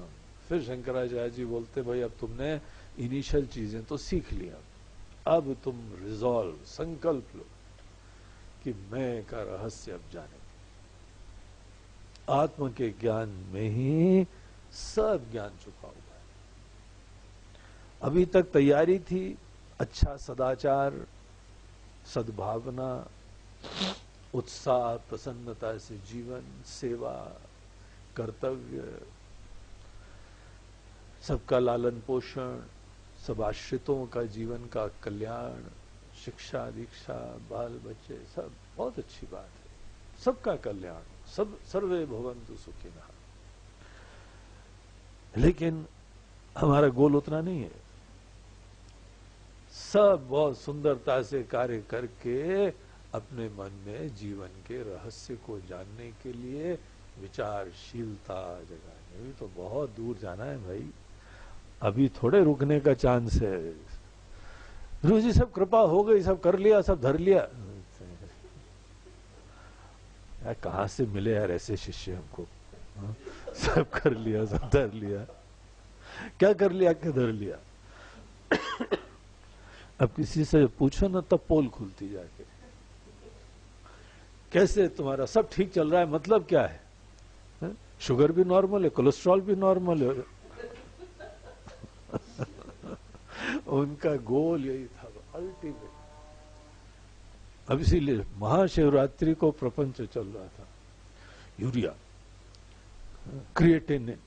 फिर शंकराचार्य जी बोलते भाई अब तुमने इनिशियल चीजें तो सीख लिया, अब तुम रिजॉल्व, संकल्प लो कि मैं का रहस्य अब जानेंगे। आत्म के ज्ञान में ही सब ज्ञान छुपा हुआ है। अभी तक तैयारी थी, अच्छा सदाचार, सद्भावना, उत्साह, प्रसन्नता से जीवन, सेवा, कर्तव्य, सबका लालन पोषण, सब आश्रितों का जीवन का कल्याण, शिक्षा दीक्षा, बाल बच्चे, सब बहुत अच्छी बात है, सबका कल्याण, सब सर्वे भवन्तु सुखिनः। लेकिन हमारा गोल उतना नहीं है। सब बहुत सुंदरता से कार्य करके अपने मन में जीवन के रहस्य को जानने के लिए विचारशीलता जगाने, भी तो बहुत दूर जाना है भाई, अभी थोड़े रुकने का चांस है। गुरु जी सब कृपा हो गई, सब कर लिया, सब धर लिया। यार कहां से मिले यार ऐसे शिष्य हमको? सब कर लिया, सब धर लिया, क्या कर लिया, क्या धर लिया? अब किसी से पूछो ना तब पोल खुलती जाके, कैसे तुम्हारा सब ठीक चल रहा है, मतलब क्या है? शुगर भी नॉर्मल है, कोलेस्ट्रॉल भी नॉर्मल है। उनका गोल यही था अल्टीमेट। अब इसीलिए महाशिवरात्रि को प्रपंच चल रहा था, यूरिया, क्रिएटिनिन।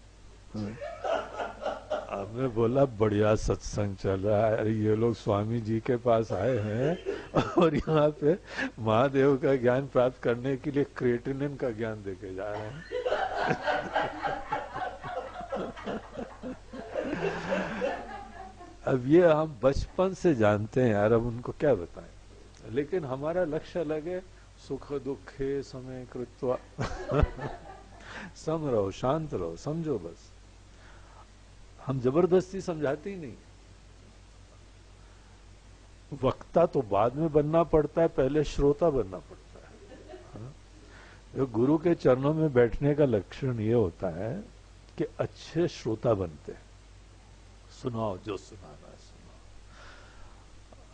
अब मैं बोला बढ़िया सत्संग चल रहा है, अरे ये लोग स्वामी जी के पास आए हैं और यहाँ पे महादेव का ज्ञान प्राप्त करने के लिए क्रिएटिनिन का ज्ञान देके जा रहे हैं। अब ये हम बचपन से जानते हैं यार, अब उनको क्या बताएं। लेकिन हमारा लक्ष्य अलग है, सुख दुखे समय कृत्वा सम रहो, शांत रहो, समझो बस। हम जबरदस्ती समझाते ही नहीं। वक्ता तो बाद में बनना पड़ता है, पहले श्रोता बनना पड़ता है। हाँ? जो गुरु के चरणों में बैठने का लक्षण ये होता है कि अच्छे श्रोता बनते हैं। सुनाओ जो सुनाना है सुनाओ।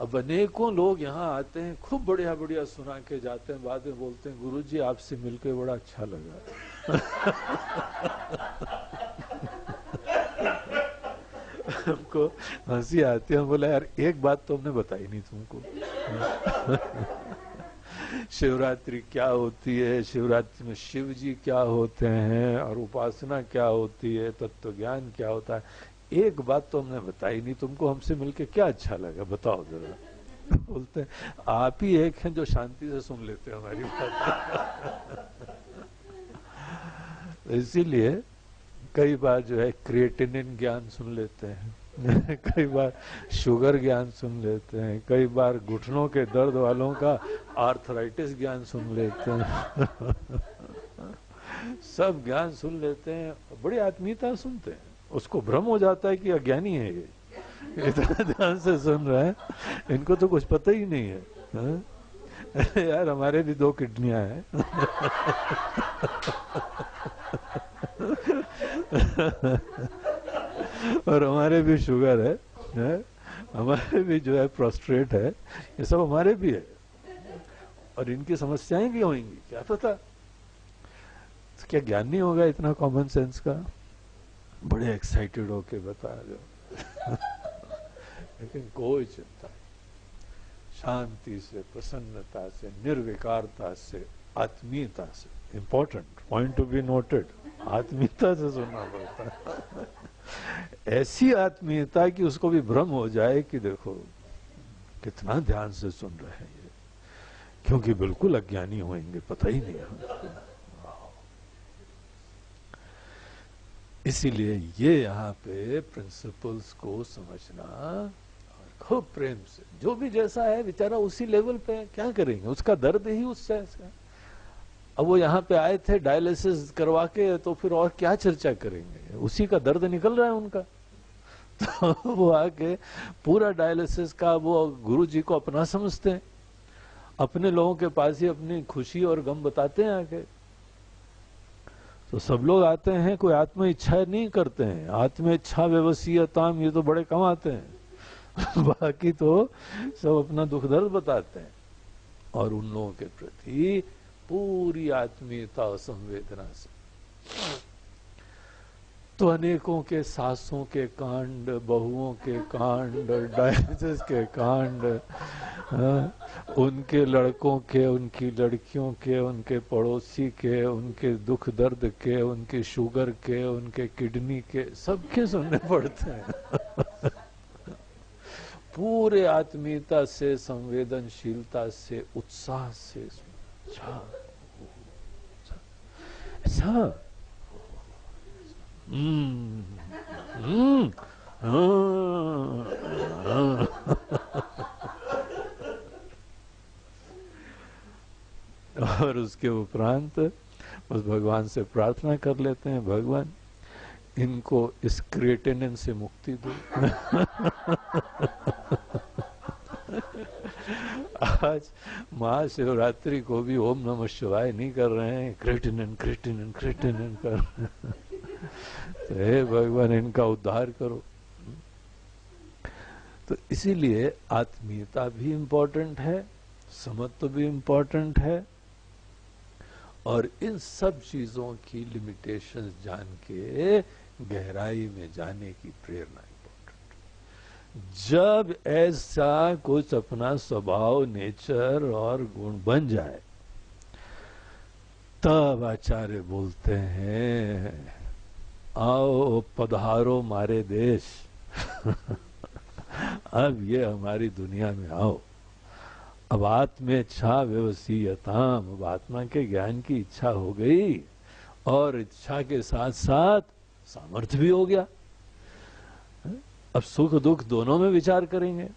अब अनेकों लोग यहाँ आते हैं, खूब बढ़िया बढ़िया सुना के जाते हैं, बाद में बोलते हैं गुरुजी आपसे मिलकर बड़ा अच्छा लगा। हमको हंसी आती है, हम बोला यार एक बात तो हमने बताई नहीं तुमको। शिवरात्रि क्या होती है, शिवरात्रि में शिव जी क्या होते हैं, और उपासना क्या होती है, तत्व ज्ञान क्या होता है, एक बात तो हमने बताई नहीं तुमको। हमसे मिलके क्या अच्छा लगा बताओ जरा। बोलते हैं आप ही एक हैं जो शांति से सुन लेते हैं हमारी बात। इसीलिए कई बार जो है क्रिएटिनिन ज्ञान सुन लेते हैं, कई बार शुगर ज्ञान सुन लेते हैं, कई बार घुटनों के दर्द वालों का आर्थराइटिस ज्ञान सुन लेते हैं। सब ज्ञान सुन लेते हैं, बड़ी आत्मीयता सुनते हैं। उसको भ्रम हो जाता है कि अज्ञानी है ये, इतना ध्यान से सुन रहा है, इनको तो कुछ पता ही नहीं है। हाँ? यार हमारे भी 2 किडनियां हैं। और हमारे भी शुगर है, हमारे भी जो है प्रोस्ट्रेट है, ये सब हमारे भी है। और इनकी समस्याएं भी होंगी, क्या पता। तो क्या ज्ञान नहीं होगा इतना कॉमन सेंस का? बड़े एक्साइटेड होके बता दो। लेकिन कोई चिंता नहीं, शांति से, प्रसन्नता से, निर्विकारता से, आत्मीयता से। Important point to be noted, आत्मीयता से सुनना पड़ता है। ऐसी आत्मीयता कि उसको भी भ्रम हो जाए कि देखो कितना ध्यान से सुन रहे हैं ये, क्योंकि बिल्कुल अज्ञानी होंगे, पता ही नहीं है। इसीलिए ये यहाँ पे प्रिंसिपल्स को समझना और खूब प्रेम से, जो भी जैसा है बेचारा उसी लेवल पे है, क्या करेंगे, उसका दर्द ही उस साइज का। अब वो यहाँ पे आए थे डायलिसिस करवा के, तो फिर और क्या चर्चा करेंगे, उसी का दर्द निकल रहा है उनका। तो वो आके पूरा डायलिसिस का वो गुरु जी को अपना समझते हैं, अपने लोगों के पास ही अपनी खुशी और गम बताते हैं आके। तो सब लोग आते हैं, कोई आत्म इच्छा नहीं करते हैं, आत्म इच्छा व्यवसीयताम ये तो बड़े कम आते हैं। बाकी तो सब अपना दुख दर्द बताते हैं, और उन लोगों के प्रति पूरी आत्मीयता और संवेदना से। तो अनेकों के सासों के कांड, बहुओं के कांड, डायलिसिस के कांड, उनके लड़कों के, उनकी लड़कियों के, उनके पड़ोसी के, उनके दुख दर्द के, उनके शुगर के, उनके किडनी के, सबके सुनने पड़ते हैं। पूरे आत्मीयता से, संवेदनशीलता से, उत्साह से। अच्छा ऐसा, और उसके उपरांत बस भगवान से प्रार्थना कर लेते हैं, भगवान इनको इस क्रिएटिनिन से मुक्ति दो। आज महाशिवरात्रि को भी ओम नमः शिवाय नहीं कर रहे हैं, क्रिएटिनिन क्रिएटिनिन क्रिएटिनिन कर रहे हैं। तो हे भगवान इनका उद्धार करो। तो इसीलिए आत्मीयता भी इम्पोर्टेंट है, समत्व भी इम्पोर्टेंट है, और इन सब चीजों की लिमिटेशंस जान के गहराई में जाने की प्रेरणा इम्पोर्टेंट। जब ऐसा कुछ अपना स्वभाव, नेचर और गुण बन जाए, तब आचार्य बोलते हैं आओ पधारो मारे देश। अब ये हमारी दुनिया में आओ। अब आत्मेच्छा व्यवसीयताम, अब आत्मा के ज्ञान की इच्छा हो गई, और इच्छा के साथ साथ सामर्थ्य भी हो गया। अब सुख दुख दोनों में विचार करेंगे,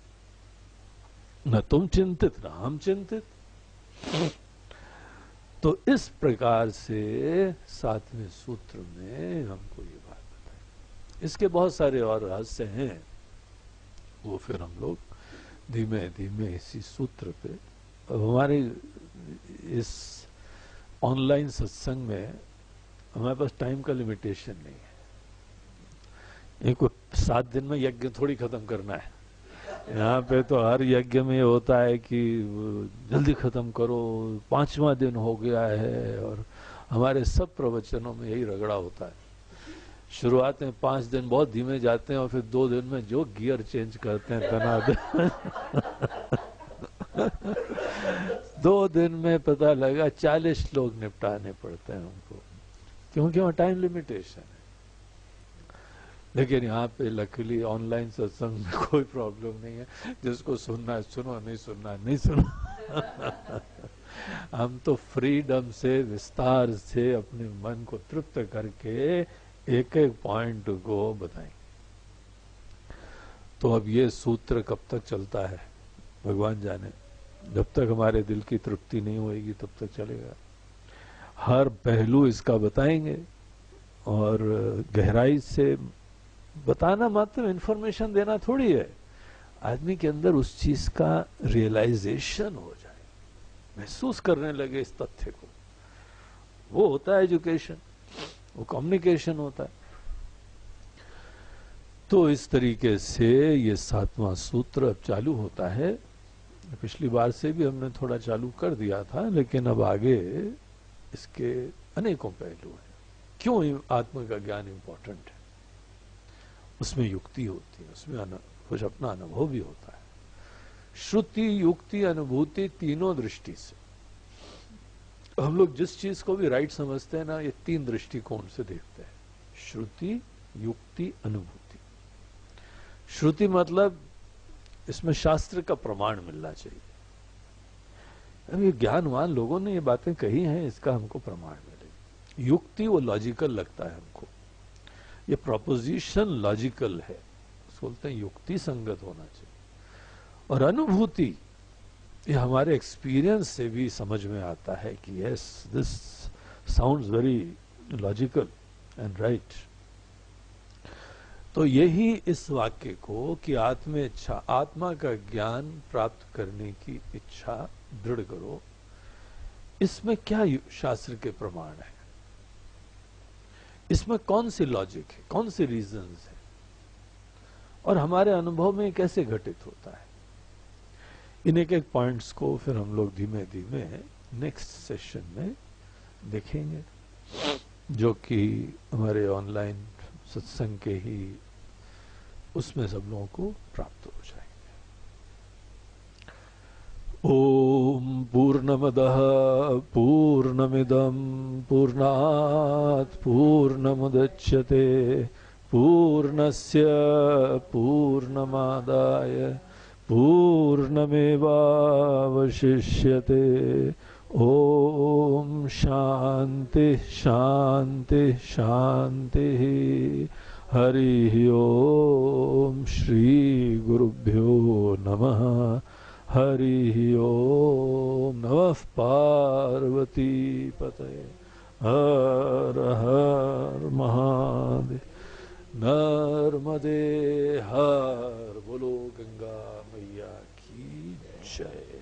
न तुम चिंतित न हम चिंतित। तो इस प्रकार से 7वें सूत्र में हमको ये बात बताई। इसके बहुत सारे और रहस्य हैं, वो फिर हम लोग धीमे धीमे इसी सूत्र पे। अब हमारे इस ऑनलाइन सत्संग में हमारे पास टाइम का लिमिटेशन नहीं है। ये कोई 7 दिन में यज्ञ थोड़ी खत्म करना है। यहाँ पे तो हर यज्ञ में होता है कि जल्दी खत्म करो, 5वां दिन हो गया है, और हमारे सब प्रवचनों में यही रगड़ा होता है। शुरुआत में 5 दिन बहुत धीमे जाते हैं और फिर 2 दिन में जो गियर चेंज करते हैं धनाधन। 2 दिन में पता लगा 40 श्लोक निपटाने पड़ते हैं हमको, क्योंकि वहाँ टाइम लिमिटेशन है। लेकिन यहाँ पे लकीली ऑनलाइन सत्संग में कोई प्रॉब्लम नहीं है, जिसको सुनना है सुनो, नहीं सुनना है नहीं सुनो। हम तो फ्रीडम से विस्तार से अपने मन को तृप्त करके एक एक पॉइंट को बताएंगे। तो अब ये सूत्र कब तक चलता है भगवान जाने। जब तक हमारे दिल की तृप्ति नहीं होगी तब तक चलेगा। हर पहलू इसका बताएंगे, और गहराई से बताना मात्र इंफॉर्मेशन देना थोड़ी है। आदमी के अंदर उस चीज का रियलाइजेशन हो जाए, महसूस करने लगे इस तथ्य को, वो होता है एजुकेशन, वो कम्युनिकेशन होता है। तो इस तरीके से ये 7वां सूत्र अब चालू होता है। पिछली बार से भी हमने थोड़ा चालू कर दिया था, लेकिन अब आगे इसके अनेकों पहलू हैं। क्यों आत्मा का ज्ञान इंपॉर्टेंट है, उसमें युक्ति होती है, उसमें कुछ अपना अनुभव भी होता है। श्रुति, युक्ति, अनुभूति, तीनों दृष्टि से हम लोग जिस चीज को भी राइट समझते हैं ना, ये 3 दृष्टिकोण से देखते हैं। श्रुति, युक्ति, अनुभूति। श्रुति मतलब इसमें शास्त्र का प्रमाण मिलना चाहिए। अब ये ज्ञानवान लोगों ने ये बातें कही हैं, इसका हमको प्रमाण मिले। युक्ति वो लॉजिकल लगता है हमको, ये प्रोपोजिशन लॉजिकल है, उसको बोलते हैं युक्ति संगत होना चाहिए। और अनुभूति ये हमारे एक्सपीरियंस से भी समझ में आता है कि yes, this sounds very logical and right. तो यही इस वाक्य को कि आत्मा का ज्ञान प्राप्त करने की इच्छा दृढ़ करो, इसमें क्या शास्त्र के प्रमाण है, इसमें कौन सी लॉजिक है, कौन सी रीजंस है, और हमारे अनुभव में कैसे घटित होता है। इन एक एक पॉइंट्स को फिर हम लोग धीमे धीमे नेक्स्ट सेशन में देखेंगे, जो कि हमारे ऑनलाइन सत्संग के ही उसमें सब लोगों को प्राप्त हो जाएंगे। ओम पूर्णमदः पूर्णमिदं पूर्णात् पूर्णमुदच्यते पूर्णस्य पूर्णमादाय पूर्णमेवावशिष्यते। ओम शांति शांति शांति। हरि ओम श्री गुरुभ्यो नमः। हरि ओम नमः पार्वती पतये। हर हर महादेव। नर्मदे हर। बोलो गंगा मैया की जय।